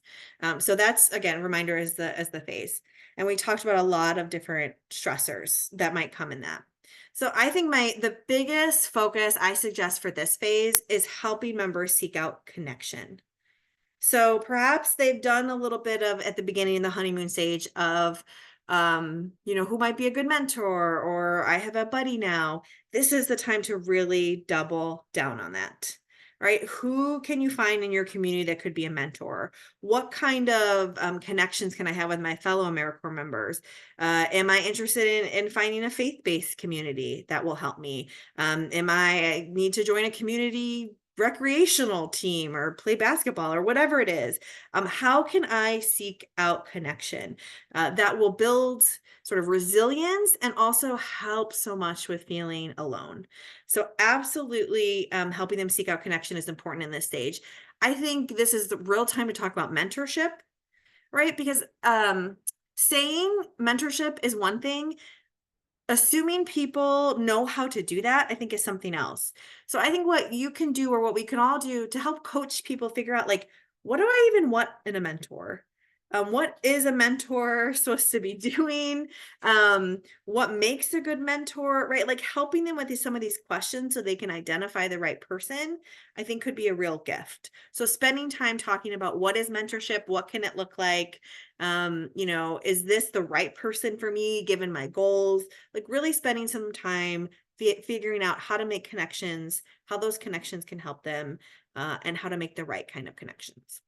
So that's, again, reminder as the phase. And we talked about a lot of different stressors that might come in that. So I think the biggest focus I suggest for this phase is helping members seek out connection. So perhaps they've done a little bit of at the beginning in the honeymoon stage of, who might be a good mentor, or I have a buddy now. This is the time to really double down on that, right? Who can you find in your community that could be a mentor? What kind of connections can I have with my fellow AmeriCorps members? Am I interested in finding a faith-based community that will help me? I need to join a community recreational team or play basketball or whatever it is. How can I seek out connection that will build sort of resilience and also help so much with feeling alone? So absolutely helping them seek out connection is important in this stage. I think this is the real time to talk about mentorship, right? Because saying mentorship is one thing. Assuming people know how to do that, I think is something else. So I think what you can do, or what we can all do to help coach people figure out, like, what do I even want in a mentor? What is a mentor supposed to be doing? What makes a good mentor, right? Like helping them with some of these questions so they can identify the right person, I think could be a real gift. So spending time talking about what is mentorship, what can it look like? Is this the right person for me given my goals? Like really spending some time figuring out how to make connections, how those connections can help them, and how to make the right kind of connections.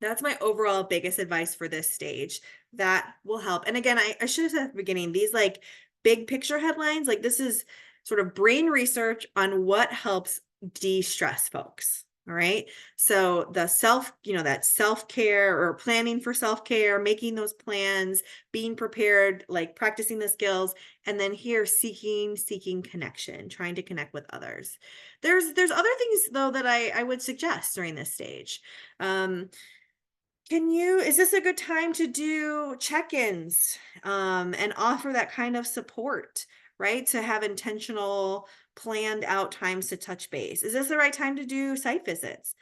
That's my overall biggest advice for this stage. That will help. And again, I should have said at the beginning, these like big picture headlines, like this is sort of brain research on what helps de-stress folks. All right. So the that self-care or planning for self-care, making those plans, being prepared, like practicing the skills, and then here seeking connection, trying to connect with others. There's other things though that I would suggest during this stage. Is this a good time to do check-ins and offer that kind of support, right? To have intentional, planned out times to touch base. Is this the right time to do site visits?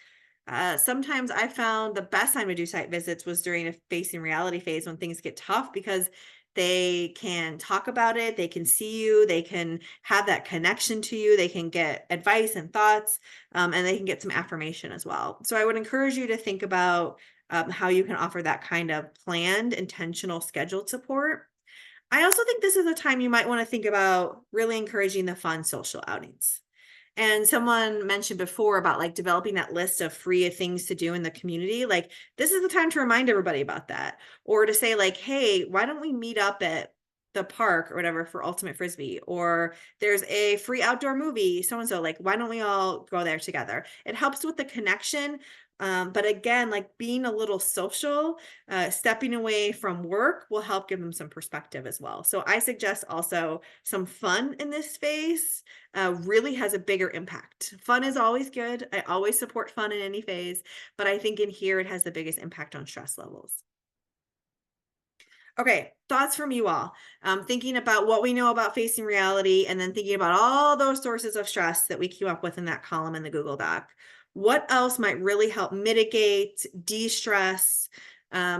Sometimes I found the best time to do site visits was during a facing reality phase when things get tough, because they can talk about it, they can see you, they can have that connection to you, they can get advice and thoughts, and they can get some affirmation as well. So I would encourage you to think about how you can offer that kind of planned, intentional, scheduled support. I also think this is a time you might want to think about really encouraging the fun social outings. And someone mentioned before about like developing that list of free things to do in the community. Like this is the time to remind everybody about that, or to say like, hey, why don't we meet up at the park or whatever for ultimate frisbee, or there's a free outdoor movie, so-and-so, like, why don't we all go there together? It helps with the connection. But again, like being a little social, stepping away from work will help give them some perspective as well. So I suggest also some fun in this phase. Really has a bigger impact. Fun is always good. I always support fun in any phase, but I think in here it has the biggest impact on stress levels. Okay, thoughts from you all. Thinking about what we know about facing reality, and then thinking about all those sources of stress that we queue up with in that column in the Google Doc. What else might really help mitigate, de-stress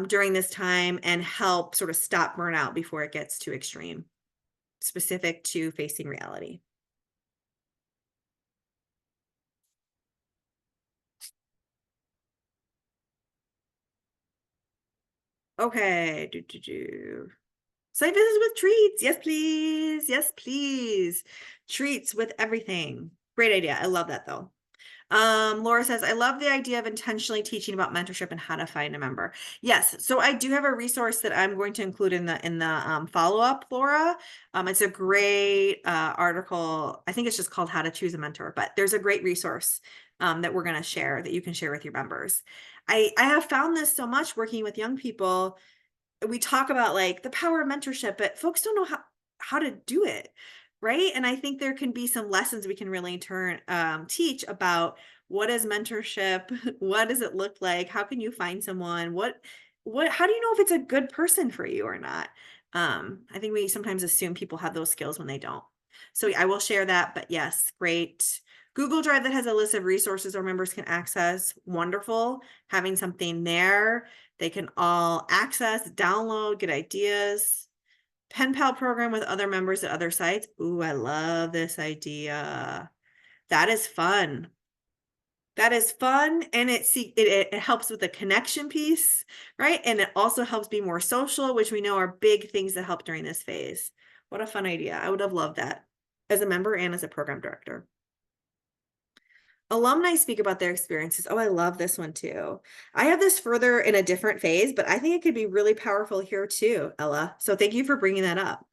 during this time and help sort of stop burnout before it gets too extreme, specific to facing reality? Okay. Site visits with treats. Yes, please. Yes, please. Treats with everything. Great idea. I love that though. Laura says, I love the idea of intentionally teaching about mentorship and how to find a member. Yes. So I do have a resource that I'm going to include in the follow-up, Laura. It's a great article. I think it's just called How to Choose a Mentor, but there's a great resource that we're going to share that you can share with your members. I have found this so much working with young people. We talk about like the power of mentorship, but folks don't know to do it, right? And I think there can be some lessons we can really teach about what is mentorship, what does it look like, how can you find someone, how do you know if it's a good person for you or not? I think we sometimes assume people have those skills when they don't. So I will share that, but yes, great. Google Drive that has a list of resources our members can access, wonderful. Having something there they can all access, download, get ideas. Pen pal program with other members at other sites. Ooh, I love this idea. That is fun. That is fun, and it helps with the connection piece, right? And it also helps be more social, which we know are big things that help during this phase. What a fun idea. I would have loved that as a member and as a program director. Alumni speak about their experiences. Oh, I love this one too. I have this further in a different phase, but I think it could be really powerful here too, Ella. So thank you for bringing that up.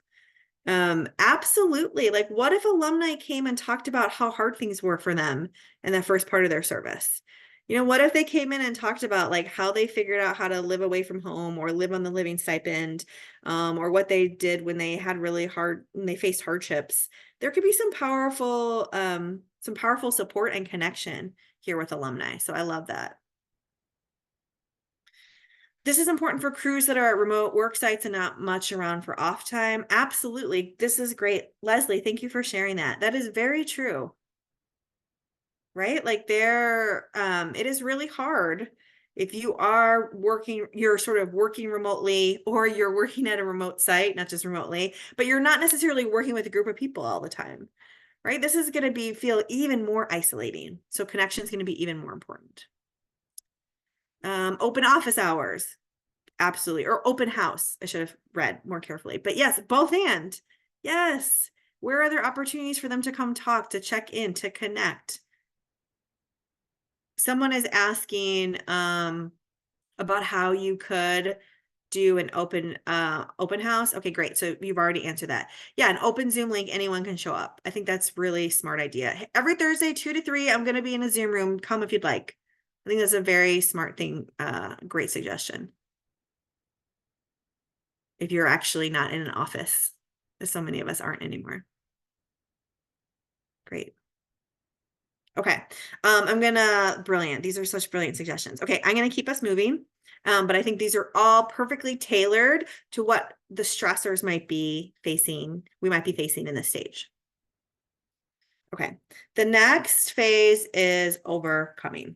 Absolutely. Like, what if alumni came and talked about how hard things were for them in the first part of their service? What if they came in and talked about like how they figured out how to live away from home or live on the living stipend, or what they did when they faced hardships? There could be some powerful support and connection here with alumni. So I love that. This is important for crews that are at remote work sites and not much around for off time. Absolutely. This is great. Leslie, thank you for sharing that. That is very true. Right? Like it is really hard if you're sort of working remotely, or you're working at a remote site, not just remotely, but you're not necessarily working with a group of people all the time, right? This is going to feel even more isolating. So connection is going to be even more important. Open office hours. Absolutely. Or open house. I should have read more carefully, but yes, both and yes. Where are there opportunities for them to come talk, to check in, to connect? Someone is asking about how you could do an open house. Okay, great. So you've already answered that. Yeah, an open Zoom link, anyone can show up. I think that's really smart idea. Every Thursday, 2 to 3, I'm going to be in a Zoom room. Come if you'd like. I think that's a very smart thing. Great suggestion. If you're actually not in an office, as so many of us aren't anymore. Great. Okay. Brilliant. These are such brilliant suggestions. Okay. I'm going to keep us moving. But I think these are all perfectly tailored to what the stressors we might be facing in this stage. Okay. The next phase is overcoming.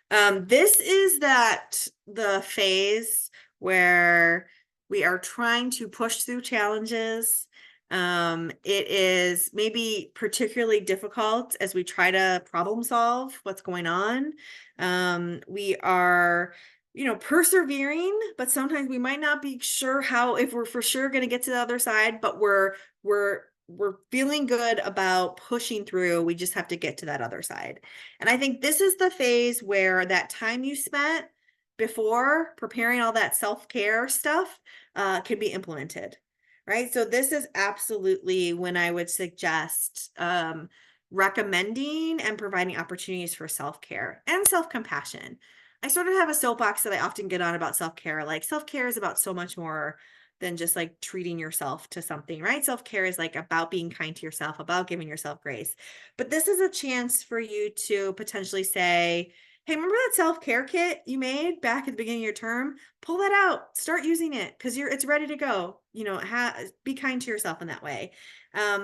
This is the phase where we are trying to push through challenges. It is maybe particularly difficult as we try to problem solve what's going on. We are, persevering, but sometimes we might not be sure if we're for sure going to get to the other side, but we're feeling good about pushing through. We just have to get to that other side. And I think this is the phase where that time you spent before preparing all that self-care stuff can be implemented, right? So this is absolutely when I would suggest recommending and providing opportunities for self-care and self-compassion. I sort of have a soapbox that I often get on about self-care. Like, self-care is about so much more than just like treating yourself to something, right? Self-care is like about being kind to yourself, about giving yourself grace. But this is a chance for you to potentially say, hey, remember that self-care kit you made back at the beginning of your term? Pull that out, start using it, because it's ready to go. Be kind to yourself in that way.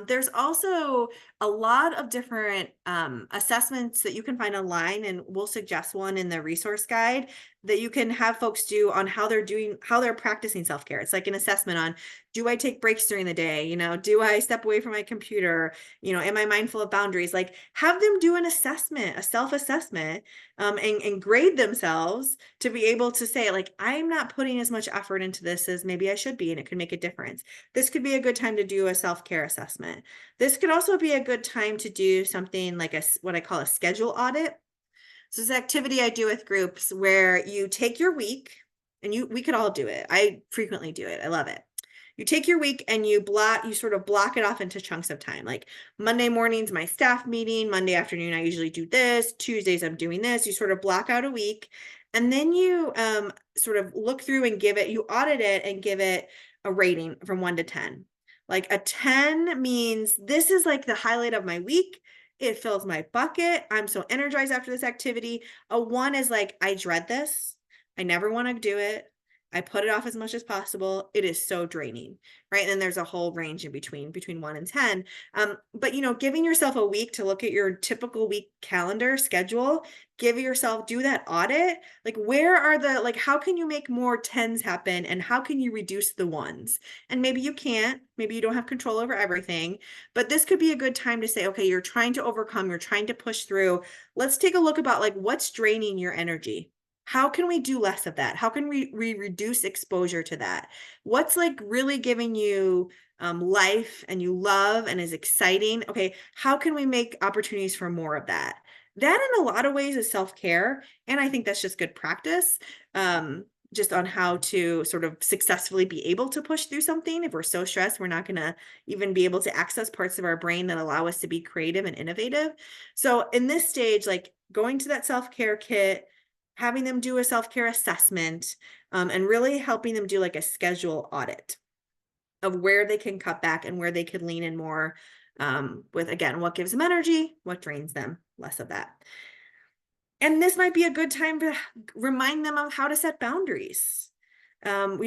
There's also a lot of different assessments that you can find online, and we'll suggest one in the resource guide that you can have folks do on how they're practicing self-care. It's like an assessment on, do I take breaks during the day? Do I step away from my computer? Am I mindful of boundaries? Like, have them do an assessment, a self-assessment, and grade themselves to be able to say, like, I'm not putting as much effort into this as maybe I should be, and it could make a difference. This could be a good time to do a self-care assessment. This could also be a good time to do something like what I call a schedule audit. So it's an activity I do with groups where you take your week, and we could all do it. I frequently do it. I love it. You take your week and you sort of block it off into chunks of time. Like, Monday morning's my staff meeting. Monday afternoon, I usually do this. Tuesdays, I'm doing this. You sort of block out a week, and then you sort of look through and you audit it and give it a rating from 1 to 10. Like a 10 means this is like the highlight of my week. It fills my bucket. I'm so energized after this activity. A 1 is like, I dread this. I never want to do it. I put it off as much as possible. It is so draining, right? And then there's a whole range in between 1 and 10. But giving yourself a week to look at your typical week calendar schedule, do that audit. Like, where are like, how can you make more 10s happen? And how can you reduce the 1s? And maybe you can't, maybe you don't have control over everything, but this could be a good time to say, okay, you're trying to overcome, you're trying to push through. Let's take a look about like, what's draining your energy? How can we do less of that? How can we reduce exposure to that? What's like really giving you life and you love and is exciting? Okay, how can we make opportunities for more of that? That in a lot of ways is self-care. And I think that's just good practice, just on how to sort of successfully be able to push through something. If we're so stressed, we're not going to even be able to access parts of our brain that allow us to be creative and innovative. So in this stage, like going to that self-care kit, having them do a self-care assessment, and really helping them do like a schedule audit of where they can cut back and where they could lean in more, with, again, what gives them energy, what drains them, less of that. And this might be a good time to remind them of how to set boundaries. Go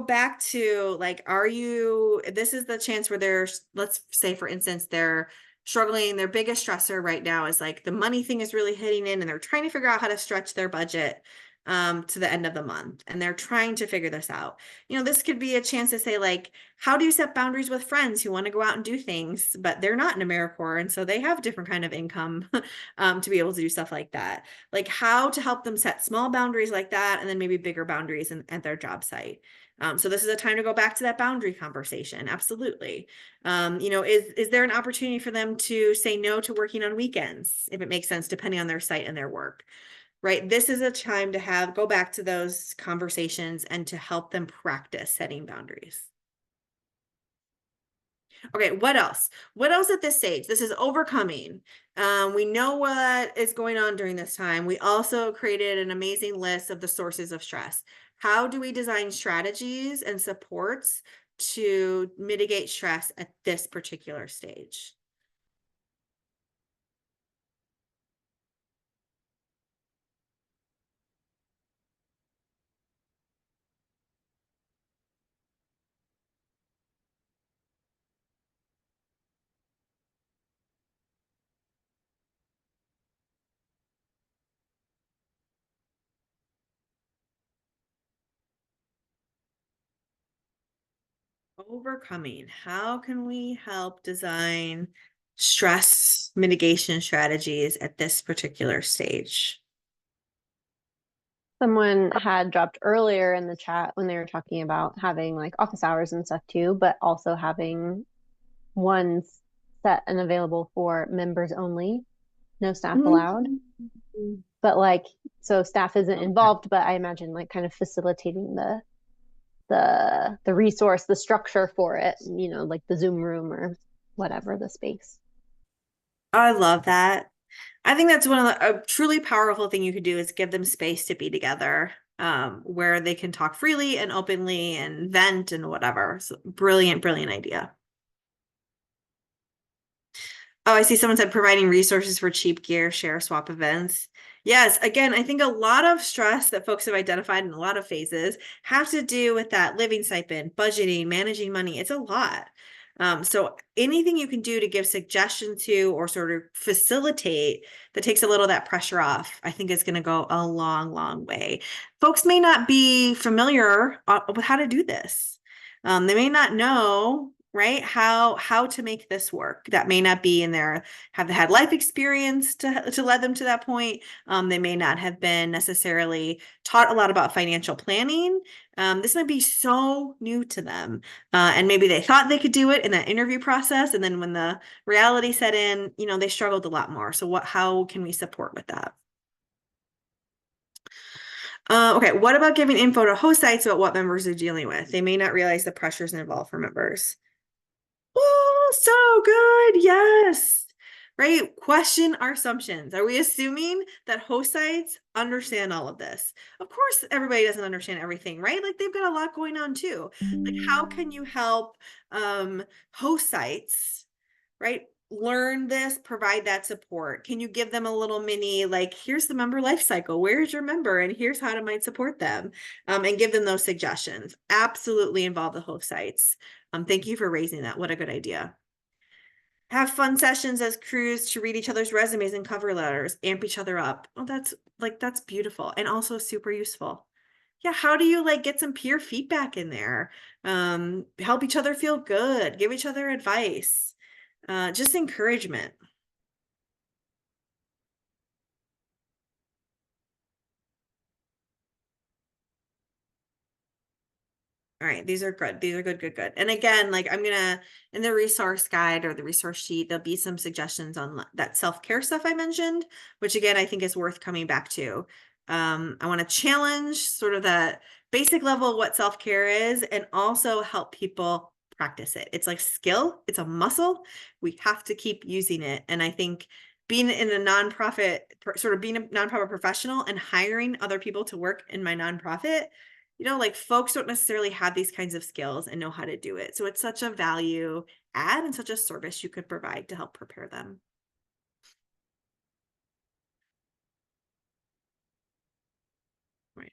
back to like, this is the chance where let's say, for instance, they're struggling. Their biggest stressor right now is like the money thing is really hitting in and they're trying to figure out how to stretch their budget to the end of the month. And they're trying to figure this out. This could be a chance to say like, how do you set boundaries with friends who want to go out and do things, but they're not in AmeriCorps. And so they have a different kind of income to be able to do stuff like that. Like how to help them set small boundaries like that, and then maybe bigger boundaries at their job site. So this is a time to go back to that boundary conversation. Absolutely. Is there an opportunity for them to say no to working on weekends if it makes sense, depending on their site and their work, right? This is a time to go back to those conversations and to help them practice setting boundaries. Okay, what else? What else at this stage? This is overcoming. We know what is going on during this time. We also created an amazing list of the sources of stress. How do we design strategies and supports to mitigate stress at this particular stage? Overcoming. How can we help design stress mitigation strategies at this particular stage? Someone had dropped earlier in the chat when they were talking about having like office hours and stuff too, but also having ones set and available for members only, no staff allowed. But like, so staff isn't involved, but I imagine like kind of facilitating the resource, the structure for it, like the Zoom room or whatever the space. I love that. I think that's a truly powerful thing you could do is give them space to be together, where they can talk freely and openly and vent and whatever. So brilliant, brilliant idea. Oh, I see someone said providing resources for cheap gear, share, swap events. Yes, again, I think a lot of stress that folks have identified in a lot of phases have to do with that living stipend, budgeting, managing money. It's a lot. So anything you can do to give suggestion to or sort of facilitate that takes a little of that pressure off, I think is going to go a long, long way. Folks may not be familiar with how to do this. They may not know, right, how to make this work. That may not be in their, have had life experience to lead them to that point. They may not have been necessarily taught a lot about financial planning. This might be so new to them. And maybe they thought they could do it in that interview process. And then when the reality set in, they struggled a lot more. So how can we support with that? Okay, what about giving info to host sites about what members are dealing with? They may not realize the pressures involved for members. Oh, so good. Yes. right? Question our assumptions. Are we assuming that host sites understand all of this? Of course, everybody doesn't understand everything, right? Like they've got a lot going on too. Like how can you help host sites, right? Learn this, provide that support. Can you give them a little mini, like, here's the member life cycle. Where's your member? And here's how to might support them, and give them those suggestions. Absolutely involve the host sites. Thank you for raising that. What a good idea. Have fun sessions as crews to read each other's resumes and cover letters, amp each other up. Oh, that's beautiful and also super useful. Yeah, how do you like get some peer feedback in there? Help each other feel good, give each other advice, just encouragement. All right, these are good. These are good, good, good. And again, like I'm gonna, in the resource guide or the resource sheet, there'll be some suggestions on that self-care stuff I mentioned, which again, I think is worth coming back to. I want to challenge sort of that basic level of what self-care is and also help people practice it. It's like skill, it's a muscle. We have to keep using it. And I think being in a nonprofit, sort of being a nonprofit professional and hiring other people to work in my nonprofit, like folks don't necessarily have these kinds of skills and know how to do it. So it's such a value add and such a service you could provide to help prepare them. Right.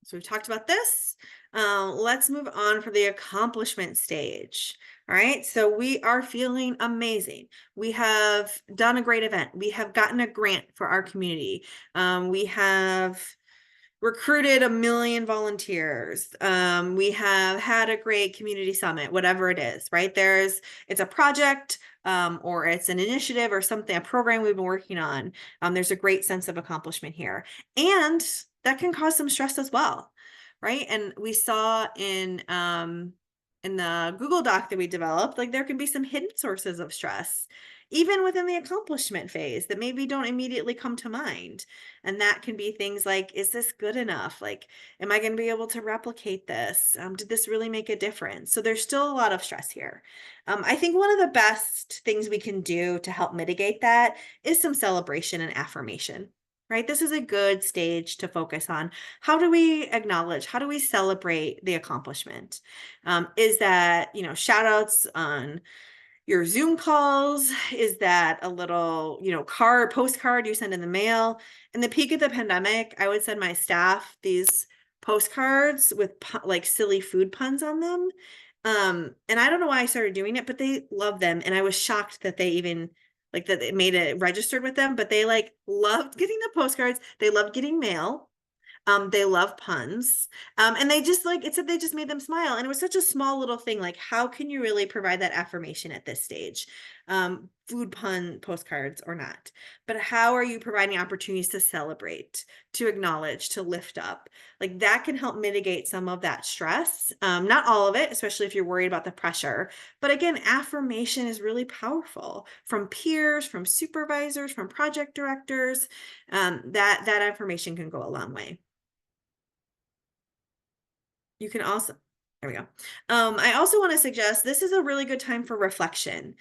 So we've talked about this. Let's move on for the accomplishment stage. All right. So we are feeling amazing. We have done a great event. We have gotten a grant for our community. We have recruited 1 million volunteers. We have had a great community summit, whatever it is, right? It's a project, or it's an initiative or something, a program we've been working on. There's a great sense of accomplishment here. And that can cause some stress as well, right? And we saw in the Google Doc that we developed, like there can be some hidden sources of stress, even within the accomplishment phase that maybe don't immediately come to mind. And that can be things like, is this good enough? Like, am I going to be able to replicate this? Did this really make a difference? So there's still a lot of stress here. I think one of the best things we can do to help mitigate that is some celebration and affirmation. Right? This is a good stage to focus on. How do we acknowledge? How do we celebrate the accomplishment? Is that, shout outs on your Zoom calls? Is that a little, postcard you send in the mail? In the peak of the pandemic, I would send my staff these postcards with like silly food puns on them. And I don't know why I started doing it, but they love them. And I was shocked that they even like that it made it registered with them, but they like loved getting the postcards. They loved getting mail. They love puns. And they just it said they just made them smile. And it was such a small little thing. Like, how can you really provide that affirmation at this stage? Food pun postcards or not, but how are you providing opportunities to celebrate, to acknowledge, to lift up? Like that can help mitigate some of that stress. Not all of it, especially if you're worried about the pressure. But again, affirmation is really powerful from peers, from supervisors, from project directors. That affirmation can go a long way. You can also, there we go. I also want to suggest this is a really good time for reflection.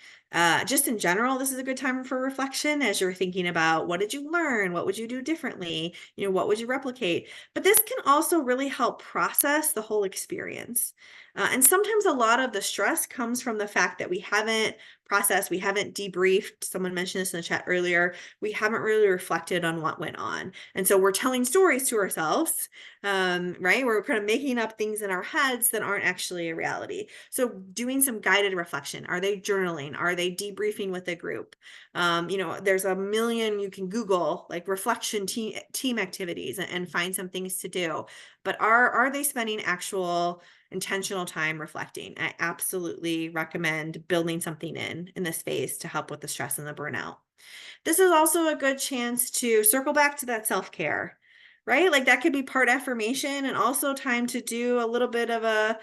Just in general, this is a good time for reflection as you're thinking about what did you learn? What would you do differently? What would you replicate? But this can also really help process the whole experience. And sometimes a lot of the stress comes from the fact that we haven't processed, we haven't debriefed. Someone mentioned this in the chat earlier. We haven't really reflected on what went on. And so we're telling stories to ourselves, right? We're kind of making up things in our heads that aren't actually a reality. So doing some guided reflection. Are they journaling? Are they debriefing with a group? There's 1 million you can Google like reflection team activities and find some things to do. But are they spending actual intentional time reflecting? I absolutely recommend building something in this phase to help with the stress and the burnout. This is also a good chance to circle back to that self-care, right? Like that could be part affirmation and also time to do a little bit of a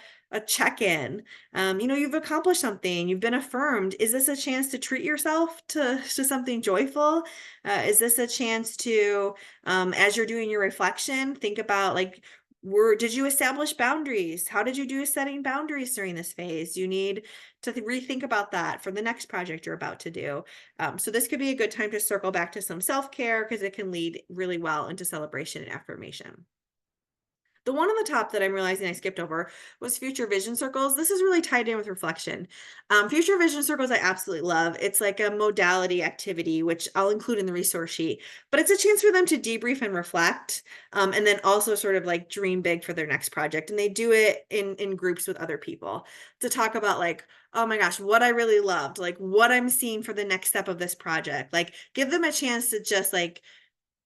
check-in. You've accomplished something, you've been affirmed. Is this a chance to treat yourself to something joyful? Is this a chance to, as you're doing your reflection, think about like Did you establish boundaries? How did you do setting boundaries during this phase? You need to rethink about that for the next project you're about to do. So this could be a good time to circle back to some self-care because it can lead really well into celebration and affirmation. The one on the top that I'm realizing I skipped over was future vision circles. This is really tied in with reflection. Future vision circles I absolutely love. It's like a modality activity, which I'll include in the resource sheet, but it's a chance for them to debrief and reflect, and then also sort of like dream big for their next project. And they do it in groups with other people to talk about like, oh my gosh, what I really loved, like what I'm seeing for the next step of this project. Like give them a chance to just like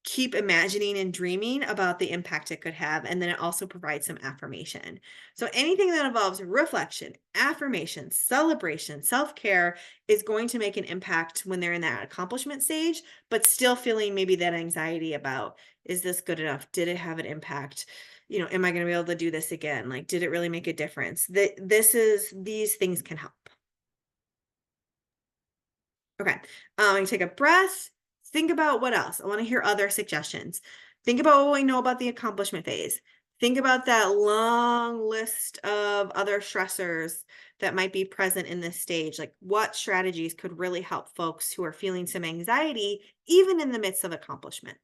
keep imagining and dreaming about the impact it could have. And then it also provides some affirmation. So anything that involves reflection, affirmation, celebration, self-care is going to make an impact when they're in that accomplishment stage, but still feeling maybe that anxiety about, is this good enough? Did it have an impact? You know, am I going to be able to do this again? Like, did it really make a difference? These things can help. Okay. And take a breath. Think about what else. I want to hear other suggestions. Think about what we know about the accomplishment phase. Think about that long list of other stressors that might be present in this stage. Like what strategies could really help folks who are feeling some anxiety, even in the midst of accomplishment?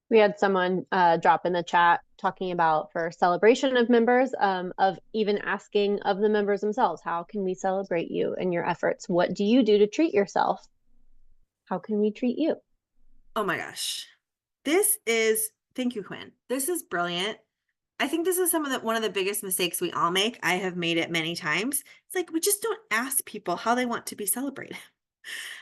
We had someone drop in the chat talking about for celebration of members, of even asking of the members themselves, how can we celebrate you and your efforts? What do you do to treat yourself? How can we treat you? Oh my gosh. Thank you, Quinn. This is brilliant. I think this is one of the biggest mistakes we all make. I have made it many times. It's like, we just don't ask people how they want to be celebrated.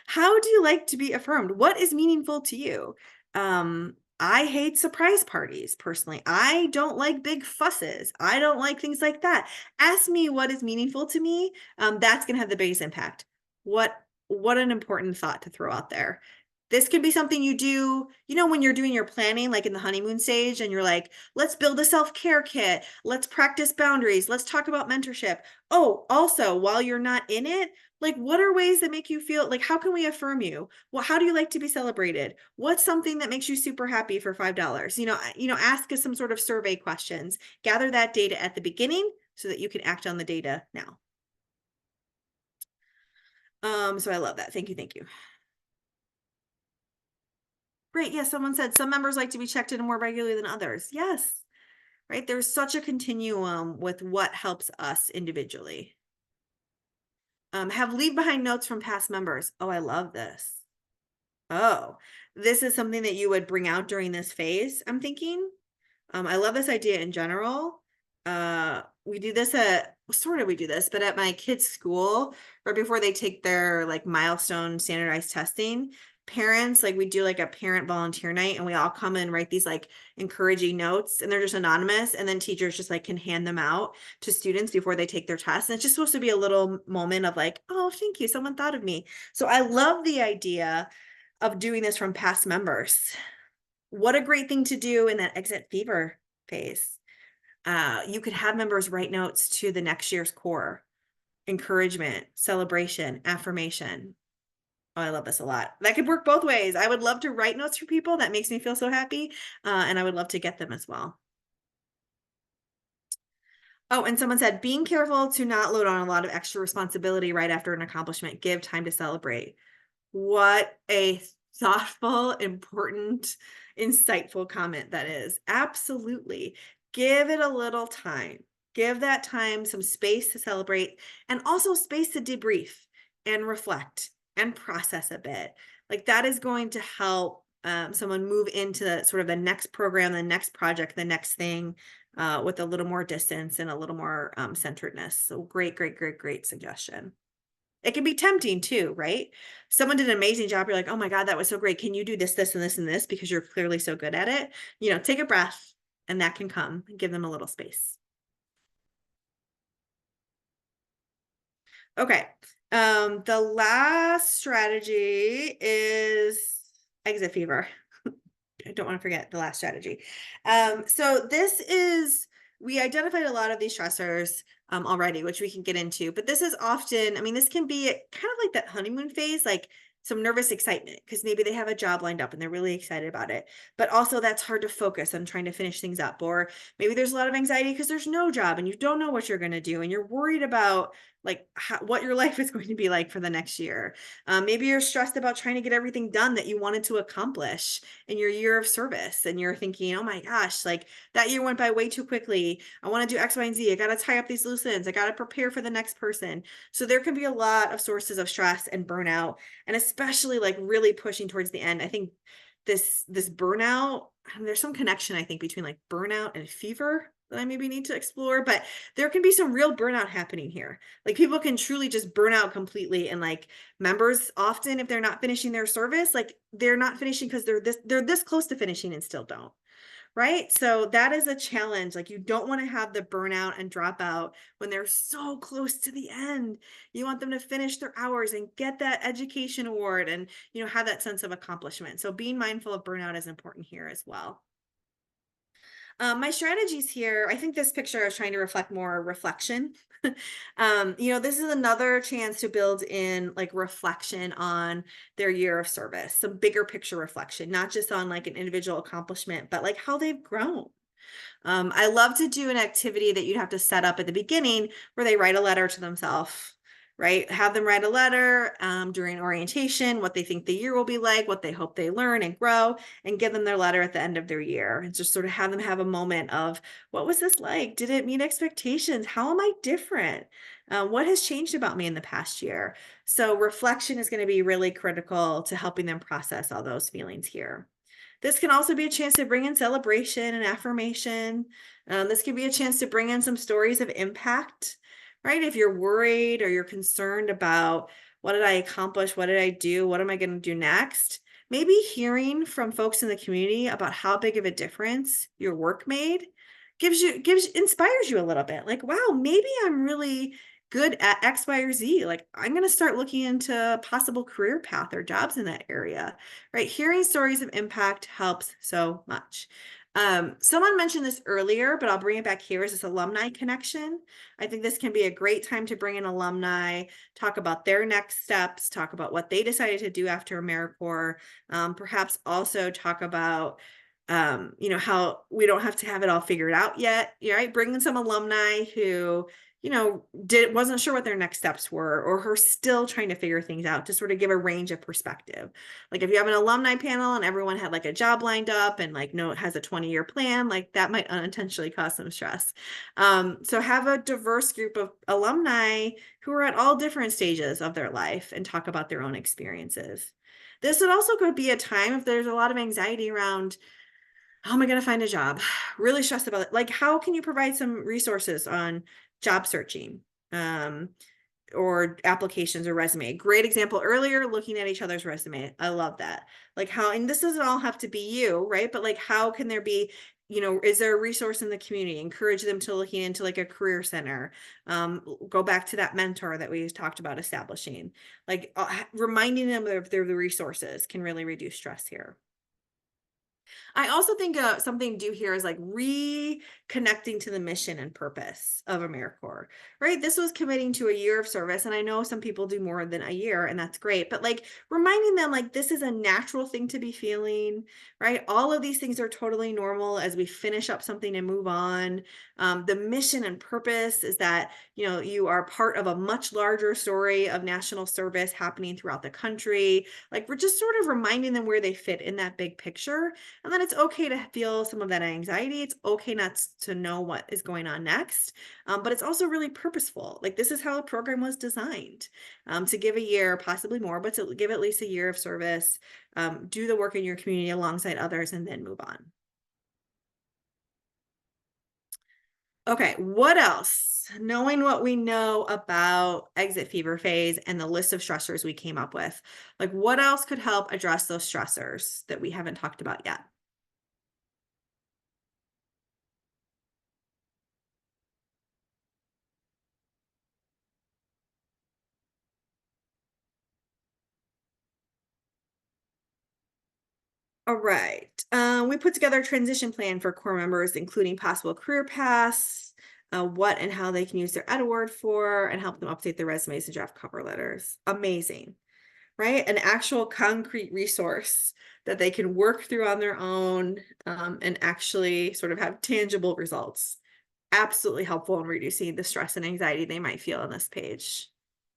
How do you like to be affirmed? What is meaningful to you? I hate surprise parties personally. I don't like big fusses. I don't like things like that. Ask me what is meaningful to me. That's going to have the biggest impact. What an important thought to throw out there. This could be something you do, you know, when you're doing your planning, like in the honeymoon stage, and you're like, let's build a self-care kit. Let's practice boundaries. Let's talk about mentorship. Oh, also, while you're not in it, like, what are ways that make you feel like, how can we affirm you? Well, how do you like to be celebrated? What's something that makes you super happy for $5? Ask us some sort of survey questions, gather that data at the beginning so that you can act on the data now. So I love that. Thank you. Thank you. Great. Yeah. Someone said some members like to be checked in more regularly than others. Yes. Right. There's such a continuum with what helps us individually. Have leave behind notes from past members. Oh, I love this. Oh, this is something that you would bring out during this phase, I'm thinking. I love this idea in general. We do this but at my kids' school, right before they take their like milestone standardized testing, parents, like we do like a parent volunteer night and we all come and write these like encouraging notes and they're just anonymous. And then teachers just like can hand them out to students before they take their test. And it's just supposed to be a little moment of like, oh, thank you. Someone thought of me. So I love the idea of doing this from past members. What a great thing to do in that exit fever phase. You could have members write notes to the next year's core, encouragement, celebration, affirmation. Oh, I love this a lot. That could work both ways. I would love to write notes for people. That makes me feel so happy. And I would love to get them as well. Oh, and someone said, being careful to not load on a lot of extra responsibility right after an accomplishment. Give time to celebrate. What a thoughtful, important, insightful comment that is. Absolutely. Give it a little time. Give that time some space to celebrate and also space to debrief and reflect and process a bit. Like that is going to help someone move into the next program, the next project, the next thing with a little more distance and a little more centeredness. So great suggestion. It can be tempting too, right? Someone did an amazing job. You're like, oh my God, that was so great. Can you do this, this, and this, and this? Because you're clearly so good at it. Take a breath and that can come and give them a little space. Okay. The last strategy is exit fever. I don't want to forget the last strategy. So we identified a lot of these stressors already, which we can get into, but this is often, this can be kind of like that honeymoon phase, like some nervous excitement because maybe they have a job lined up and they're really excited about it. But also that's hard to focus on trying to finish things up. Or maybe there's a lot of anxiety because there's no job and you don't know what you're going to do and you're worried about like what your life is going to be like for the next year. Maybe you're stressed about trying to get everything done that you wanted to accomplish in your year of service. And you're thinking, oh my gosh, like that year went by way too quickly. I want to do X, Y, and Z. I got to tie up these loose ends. I got to prepare for the next person. So there can be a lot of sources of stress and burnout, and especially like really pushing towards the end. I think this burnout, there's some connection, I think, between like burnout and fever that I maybe need to explore, but there can be some real burnout happening here. Like people can truly just burn out completely. And like members often, if they're not finishing their service, like they're not finishing because they're this close to finishing and still don't. Right. So that is a challenge. Like you don't want to have the burnout and dropout when they're so close to the end. You want them to finish their hours and get that education award and, have that sense of accomplishment. So being mindful of burnout is important here as well. My strategies here, I think this picture I was trying to reflect more reflection. This is another chance to build in like reflection on their year of service, some bigger picture reflection, not just on like an individual accomplishment, but like how they've grown. I love to do an activity that you'd have to set up at the beginning where they write a letter to themselves, right? Have them write a letter during orientation, what they think the year will be like, what they hope they learn and grow, and give them their letter at the end of their year. And just sort of have them have a moment of, what was this like? Did it meet expectations? How am I different? What has changed about me in the past year? So reflection is going to be really critical to helping them process all those feelings here. This can also be a chance to bring in celebration and affirmation. This can be a chance to bring in some stories of impact, right? If you're worried or you're concerned about what did I accomplish? What did I do? What am I going to do next? Maybe hearing from folks in the community about how big of a difference your work made inspires you a little bit. Like, wow, maybe I'm really good at X, Y, or Z. Like I'm going to start looking into possible career path or jobs in that area, right? Hearing stories of impact helps so much. Someone mentioned this earlier, but I'll bring it back here, is this alumni connection. I think this can be a great time to bring in alumni, talk about their next steps, talk about what they decided to do after AmeriCorps, perhaps also talk about how we don't have to have it all figured out yet, right? Bring in some alumni who wasn't sure what their next steps were, or are still trying to figure things out, to sort of give a range of perspective. Like if you have an alumni panel and everyone had like a job lined up and like, it has a 20-year plan, like that might unintentionally cause some stress. So have a diverse group of alumni who are at all different stages of their life and talk about their own experiences. This would also could be a time if there's a lot of anxiety around, how am I going to find a job? Really stressed about it. Like, how can you provide some resources on job searching or applications or resume? Great example earlier, looking at each other's resume. I love that. Like how, and this doesn't all have to be you, right? But like, how can there be, is there a resource in the community? Encourage them to looking into like a career center. Go back to that mentor that we talked about establishing. Like reminding them of their resources can really reduce stress here. I also think something to do here is like reconnecting to the mission and purpose of AmeriCorps, right? This was committing to a year of service. And I know some people do more than a year, and that's great. But like reminding them, like, this is a natural thing to be feeling, right? All of these things are totally normal as we finish up something and move on. The mission and purpose is that, you are part of a much larger story of national service happening throughout the country. Like we're just sort of reminding them where they fit in that big picture. And then it's okay to feel some of that anxiety. It's okay not to know what is going on next, but it's also really purposeful. Like this is how the program was designed, to give a year, possibly more, but to give at least a year of service, do the work in your community alongside others, and then move on. Okay, what else? Knowing what we know about exit fever phase and the list of stressors we came up with, like what else could help address those stressors that we haven't talked about yet? All right. We put together a transition plan for Corps members, including possible career paths, what and how they can use their Ed Award for, and help them update their resumes and draft cover letters. Amazing, right? An actual concrete resource that they can work through on their own, and actually sort of have tangible results. Absolutely helpful in reducing the stress and anxiety they might feel on this page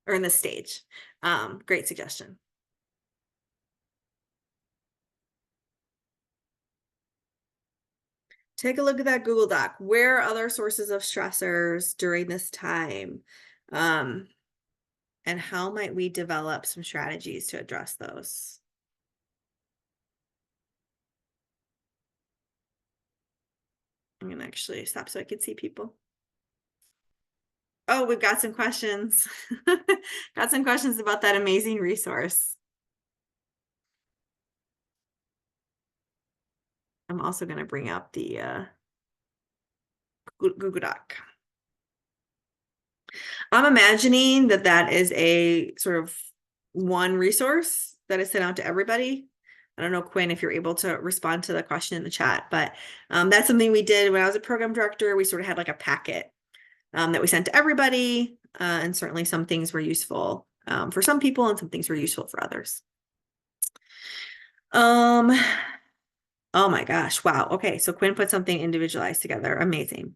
or in this stage. Great suggestion. Take a look at that Google Doc. Where are other sources of stressors during this time? And how might we develop some strategies to address those? I'm gonna actually stop so I can see people. Oh, we've got some questions. Got some questions about that amazing resource. I'm also going to bring up the Google Doc. I'm imagining that that is a sort of one resource that is sent out to everybody. I don't know, Quinn, if you're able to respond to the question in the chat, but that's something we did when I was a program director. We sort of had like a packet that we sent to everybody, and certainly some things were useful for some people and some things were useful for others. Oh my gosh, wow. Okay, so Quinn put something individualized together. Amazing.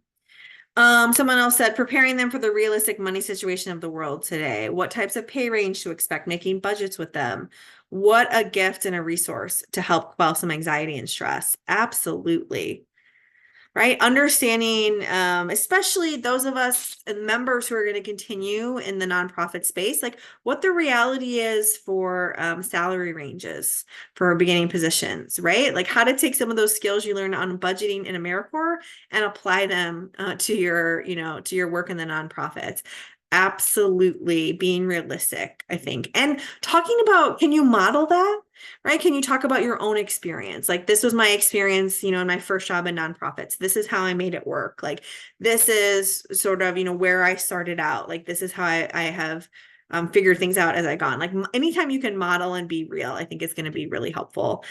Someone else said, preparing them for the realistic money situation of the world today. What types of pay range to expect, making budgets with them. What a gift and a resource to help quell some anxiety and stress. Absolutely. Right? Understanding, especially those of us and members who are going to continue in the nonprofit space, like what the reality is for salary ranges for beginning positions, right? Like how to take some of those skills you learn on budgeting in AmeriCorps and apply them to your, to your work in the nonprofits. Absolutely being realistic, I think. And talking about, can you model that? Right? Can you talk about your own experience? Like this was my experience, in my first job in nonprofits. This is how I made it work. Like this is sort of, where I started out. Like this is how I have figured things out as I gone. Like anytime you can model and be real, I think it's going to be really helpful.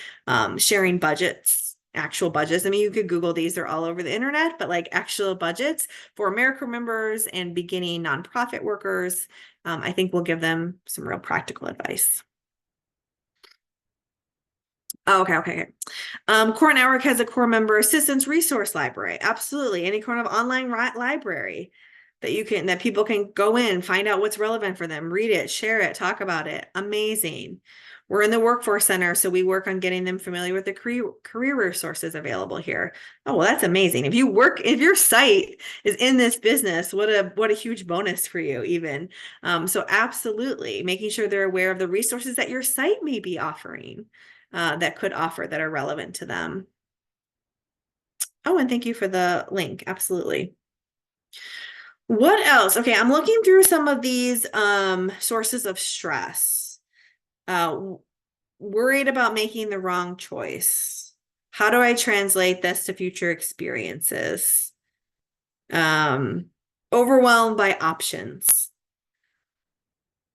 Sharing budgets, actual budgets. I mean, you could Google these, they're all over the internet, but like actual budgets for AmeriCorps members and beginning nonprofit workers, I think will give them some real practical advice. Oh, okay. Core Network has a core member assistance resource library. Absolutely. Any kind of online library that people can go in, find out what's relevant for them, read it, share it, talk about it. Amazing. We're in the Workforce Center, so we work on getting them familiar with the career resources available here. Oh, well, that's amazing. If your site is in this business, what a huge bonus for you even. So absolutely making sure they're aware of the resources that your site may be offering. That could offer that are relevant to them. Oh, and thank you for the link. Absolutely. What else? Okay, I'm looking through some of these sources of stress. Worried about making the wrong choice. How do I translate this to future experiences? Overwhelmed by options.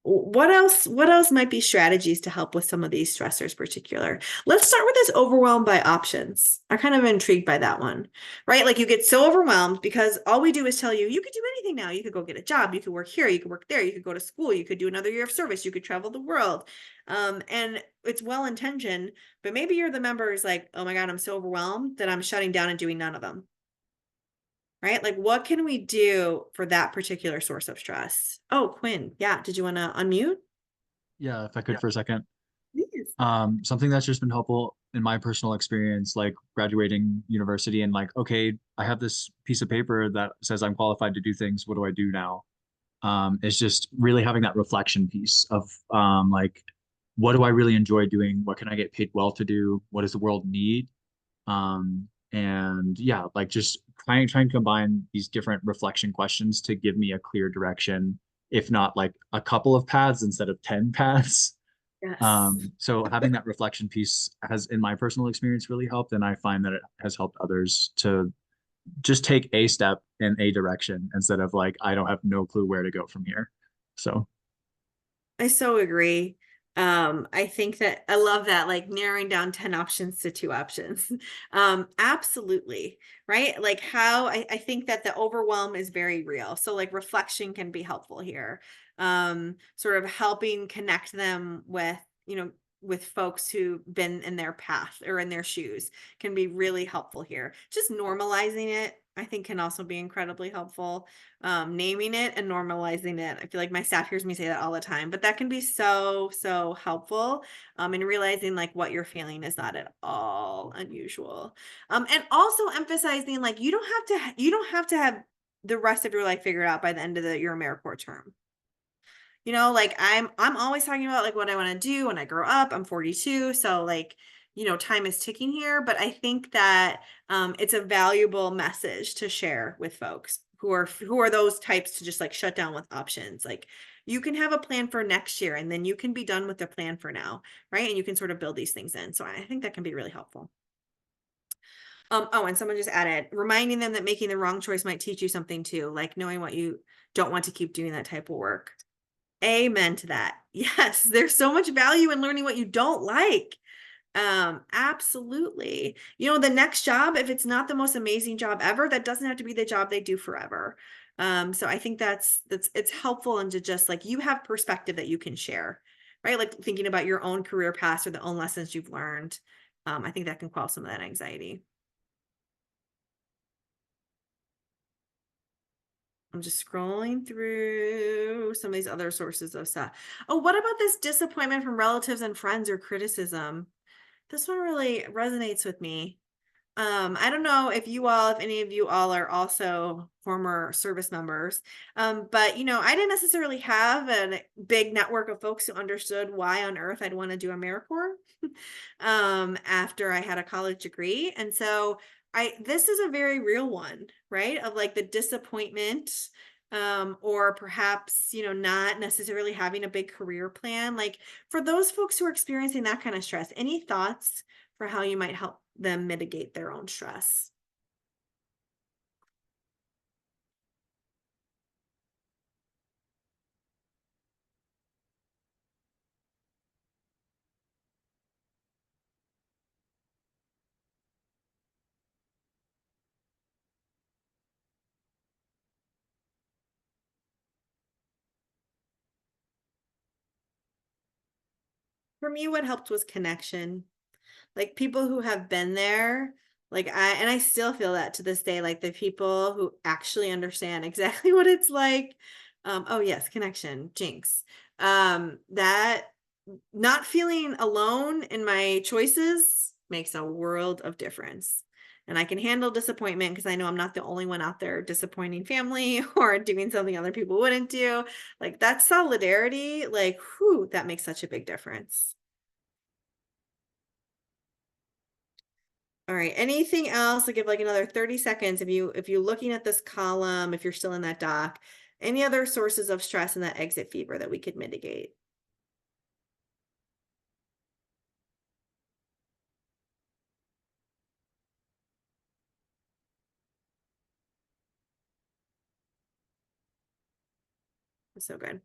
What else might be strategies to help with some of these stressors particular? Let's start with this overwhelmed by options. I'm kind of intrigued by that one, right? Like you get so overwhelmed because all we do is tell you, you could do anything now. You could go get a job. You could work here. You could work there. You could go to school. You could do another year of service. You could travel the world. And it's well-intentioned, but maybe you're the member who's like, oh my God, I'm so overwhelmed that I'm shutting down and doing none of them. Right? Like what can we do for that particular source of stress? Oh, Quinn. Yeah. Did you want to unmute? Yeah, if I could for a second. Please. Something that's just been helpful in my personal experience, like graduating university and like, okay, I have this piece of paper that says I'm qualified to do things. What do I do now? It's just really having that reflection piece of like, what do I really enjoy doing? What can I get paid well to do? What does the world need? And yeah, like just trying to combine these different reflection questions to give me a clear direction, if not like a couple of paths instead of 10 paths. Yes. So having that reflection piece has, in my personal experience, really helped. And I find that it has helped others to just take a step in a direction instead of like, I don't have no clue where to go from here. So I so agree. I think that I love that, like narrowing down 10 options to 2 options. Absolutely. Right. Like how I think that the overwhelm is very real. So like reflection can be helpful here. Sort of helping connect them with with folks who've been in their path or in their shoes can be really helpful here. Just normalizing it, I think, can also be incredibly helpful. Naming it and normalizing it. I feel like my staff hears me say that all the time, but that can be so, so helpful. And realizing like what you're feeling is not at all unusual. And also emphasizing like you don't have to have the rest of your life figured out by the end of your AmeriCorps term. Like I'm always talking about like what I want to do when I grow up. I'm 42, so like, time is ticking here, but I think that it's a valuable message to share with folks who are those types to just like shut down with options. Like you can have a plan for next year and then you can be done with the plan for now, right? And you can sort of build these things in. So I think that can be really helpful. Oh, and someone just added, reminding them that making the wrong choice might teach you something too, like knowing what you don't want to keep doing that type of work. Amen to that. Yes, there's so much value in learning what you don't like. Absolutely. The next job, if it's not the most amazing job ever, that doesn't have to be the job they do forever. So I think that's it's helpful, and to just like you have perspective that you can share, right? Like thinking about your own career paths or the own lessons you've learned. I think that can quell some of that anxiety. I'm just scrolling through some of these other sources of stuff. Oh, what about this disappointment from relatives and friends or criticism? This one really resonates with me. I don't know if any of you all are also former service members, but I didn't necessarily have a big network of folks who understood why on earth I'd want to do AmeriCorps after I had a college degree. And so this is a very real one, right? Of like the disappointment, or perhaps, not necessarily having a big career plan. Like for those folks who are experiencing that kind of stress, any thoughts for how you might help them mitigate their own stress? For me, what helped was connection. Like people who have been there, like I still feel that to this day, like the people who actually understand exactly what it's like. Oh yes, connection, jinx. That not feeling alone in my choices makes a world of difference. And I can handle disappointment because I know I'm not the only one out there disappointing family or doing something other people wouldn't do. Like that solidarity, like, whew, that makes such a big difference. All right. Anything else? I'll give like another 30 seconds. If you're looking at this column, if you're still in that doc, any other sources of stress in that exit fever that we could mitigate? So good.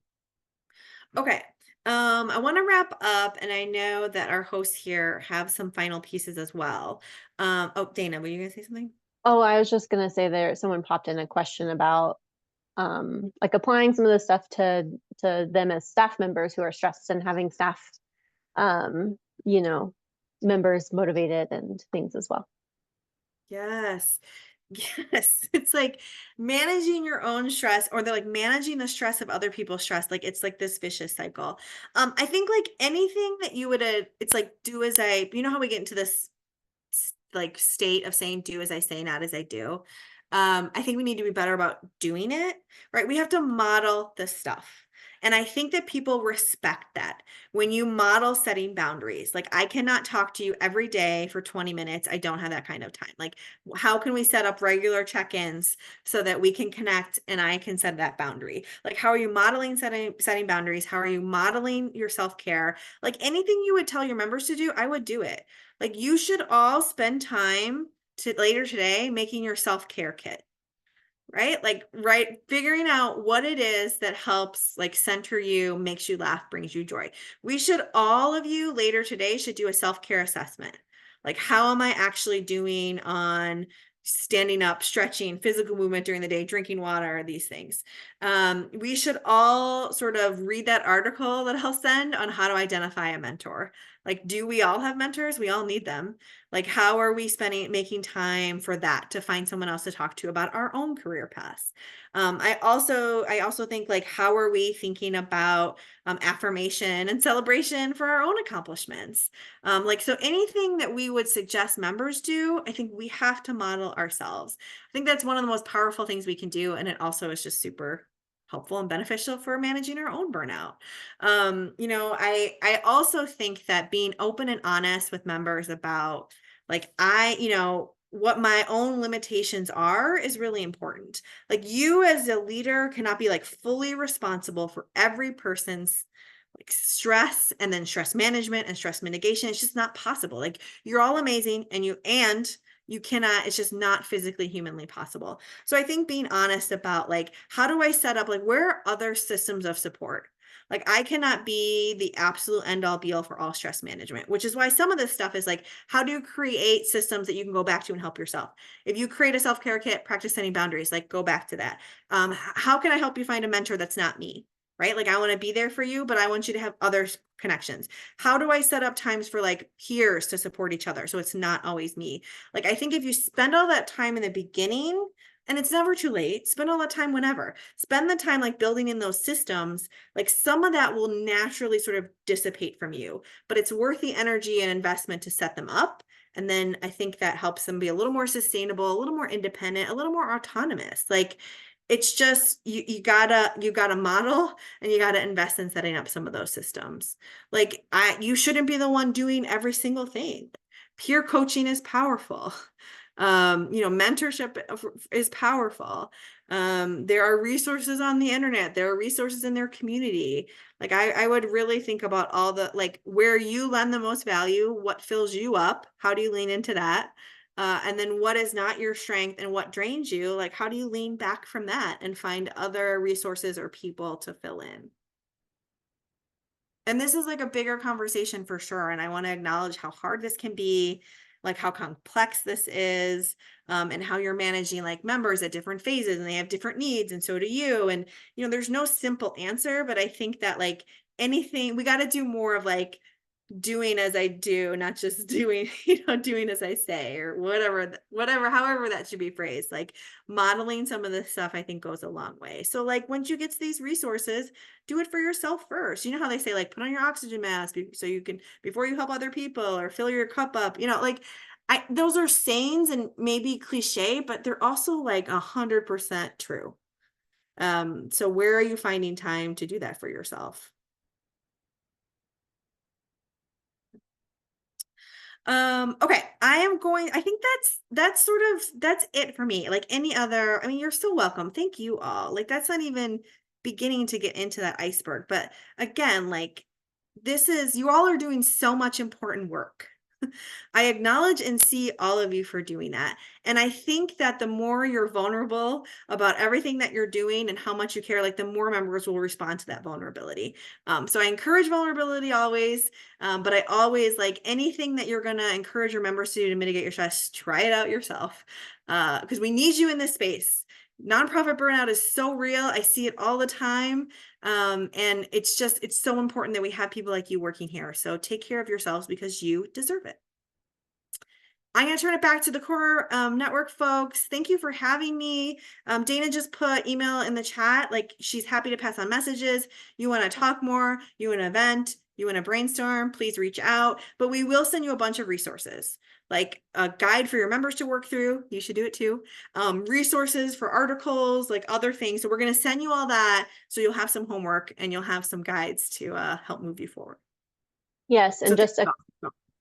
Okay. I want to wrap up, and I know that our hosts here have some final pieces as well. Oh, Dana, were you gonna say something? Oh, I was just gonna say someone popped in a question about like applying some of this stuff to them as staff members who are stressed, and having staff um, members motivated and things as well. Yes. Yes. It's like managing your own stress, or they're like managing the stress of other people's stress. Like it's like this vicious cycle. I think like anything that you would, it's like do as how we get into this like state of saying do as I say, not as I do. I think we need to be better about doing it, right? We have to model this stuff. And I think that people respect that when you model setting boundaries. Like I cannot talk to you every day for 20 minutes. I don't have that kind of time. Like how can we set up regular check-ins so that we can connect and I can set that boundary? Like how are you modeling setting boundaries? How are you modeling your self-care? Like anything you would tell your members to do, I would do it. Like you should all spend time later today making your self-care kit, right? Like, right, figuring out what it is that helps like center you, makes you laugh, brings you joy. All of you later today should do a self-care assessment. Like, how am I actually doing on standing up, stretching, physical movement during the day, drinking water, these things. We should all sort of read that article that I'll send on how to identify a mentor. Like, do we all have mentors? We all need them. Like, how are we making time for that, to find someone else to talk to about our own career paths? I also think, like, how are we thinking about affirmation and celebration for our own accomplishments? So anything that we would suggest members do, I think we have to model ourselves. I think that's one of the most powerful things we can do. And it also is just super helpful and beneficial for managing our own burnout. I also think that being open and honest with members about, like, what my own limitations are is really important. Like, you as a leader cannot be like fully responsible for every person's like stress and then stress management and stress mitigation. It's just not possible. Like, you're all amazing, and you cannot, it's just not physically, humanly possible. So I think being honest about, like, how do I set up, like, where are other systems of support? Like, I cannot be the absolute end all be all for all stress management, which is why some of this stuff is like, how do you create systems that you can go back to and help yourself? If you create a self-care kit, practice setting boundaries, like, go back to that. How can I help you find a mentor that's not me? Right? Like, I want to be there for you, but I want you to have other connections. How do I set up times for like peers to support each other, so it's not always me? Like, I think if you spend all that time in the beginning, and it's never too late, spend all that time whenever. Spend the time like building in those systems, like some of that will naturally sort of dissipate from you, but it's worth the energy and investment to set them up. And then I think that helps them be a little more sustainable, a little more independent, a little more autonomous. Like, it's just, you gotta model, and you gotta invest in setting up some of those systems. Like, you shouldn't be the one doing every single thing. Peer coaching is powerful. Mentorship is powerful. There are resources on the internet. There are resources in their community. Like, I would really think about all the, like, where you lend the most value, what fills you up, how do you lean into that? And then what is not your strength and what drains you? Like, how do you lean back from that and find other resources or people to fill in? And this is like a bigger conversation for sure. And I want to acknowledge how hard this can be, like how complex this is, and how you're managing like members at different phases, and they have different needs, and so do you. And, there's no simple answer, but I think that, like, anything, we got to do more of like doing as I do, not just doing, doing as I say, or however that should be phrased. Like, modeling some of this stuff, I think, goes a long way. So, like, once you get to these resources, do it for yourself first. You know how they say, like, put on your oxygen mask so you can, before you help other people, or fill your cup up, like, those are sayings and maybe cliche, but they're also like 100% true. So where are you finding time to do that for yourself? Okay, I think that's it for me. Like, any other, I mean, you're still welcome. Thank you all. Like, that's not even beginning to get into that iceberg. But again, like, you all are doing so much important work. I acknowledge and see all of you for doing that. And I think that the more you're vulnerable about everything that you're doing and how much you care, like, the more members will respond to that vulnerability. So I encourage vulnerability always, but I always, like, anything that you're going to encourage your members to do to mitigate your stress, try it out yourself, because we need you in this space. Nonprofit burnout is so real. I see it all the time. And it's so important that we have people like you working here. So take care of yourselves, because you deserve it. I'm going to turn it back to the core network folks. Thank you for having me. Dana just put email in the chat. Like, she's happy to pass on messages. You want to talk more, you want to vent, you want to brainstorm, please reach out. But we will send you a bunch of resources, like a guide for your members to work through. You should do it too. Resources for articles, like other things. So we're going to send you all that, so you'll have some homework and you'll have some guides to help move you forward. Yes, and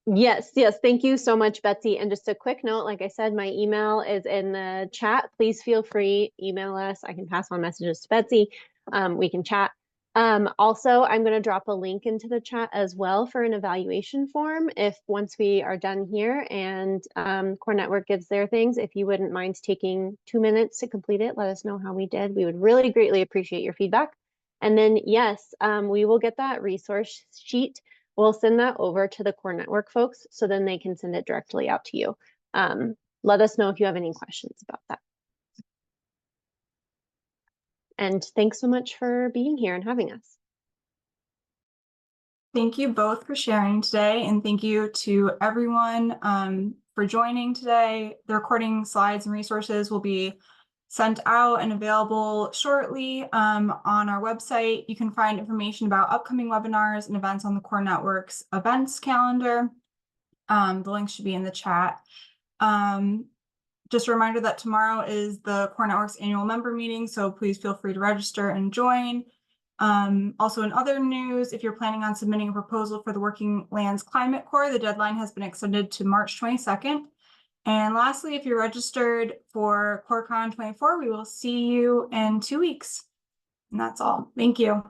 Yes. Thank you so much, Betsy. And just a quick note, like I said, my email is in the chat. Please feel free, email us. I can pass on messages to Betsy. We can chat. Also, I'm going to drop a link into the chat as well for an evaluation form. If once we are done here and Core Network gives their things, if you wouldn't mind taking 2 minutes to complete it, let us know how we did. We would really greatly appreciate your feedback. And then, yes, we will get that resource sheet. We'll send that over to the Core Network folks, so then they can send it directly out to you. let us know if you have any questions about that. And thanks so much for being here and having us. Thank you both for sharing today, and thank you to everyone for joining today. The recording, slides, and resources will be sent out and available shortly on our website. You can find information about upcoming webinars and events on the Core Network's events calendar. The link should be in the chat. Just a reminder that tomorrow is the Core Network's annual member meeting, so please feel free to register and join. Also in other news, if you're planning on submitting a proposal for the Working Lands Climate Corps, the deadline has been extended to March 22nd. And lastly, if you're registered for CoreCon 24, we will see you in 2 weeks. And that's all. Thank you.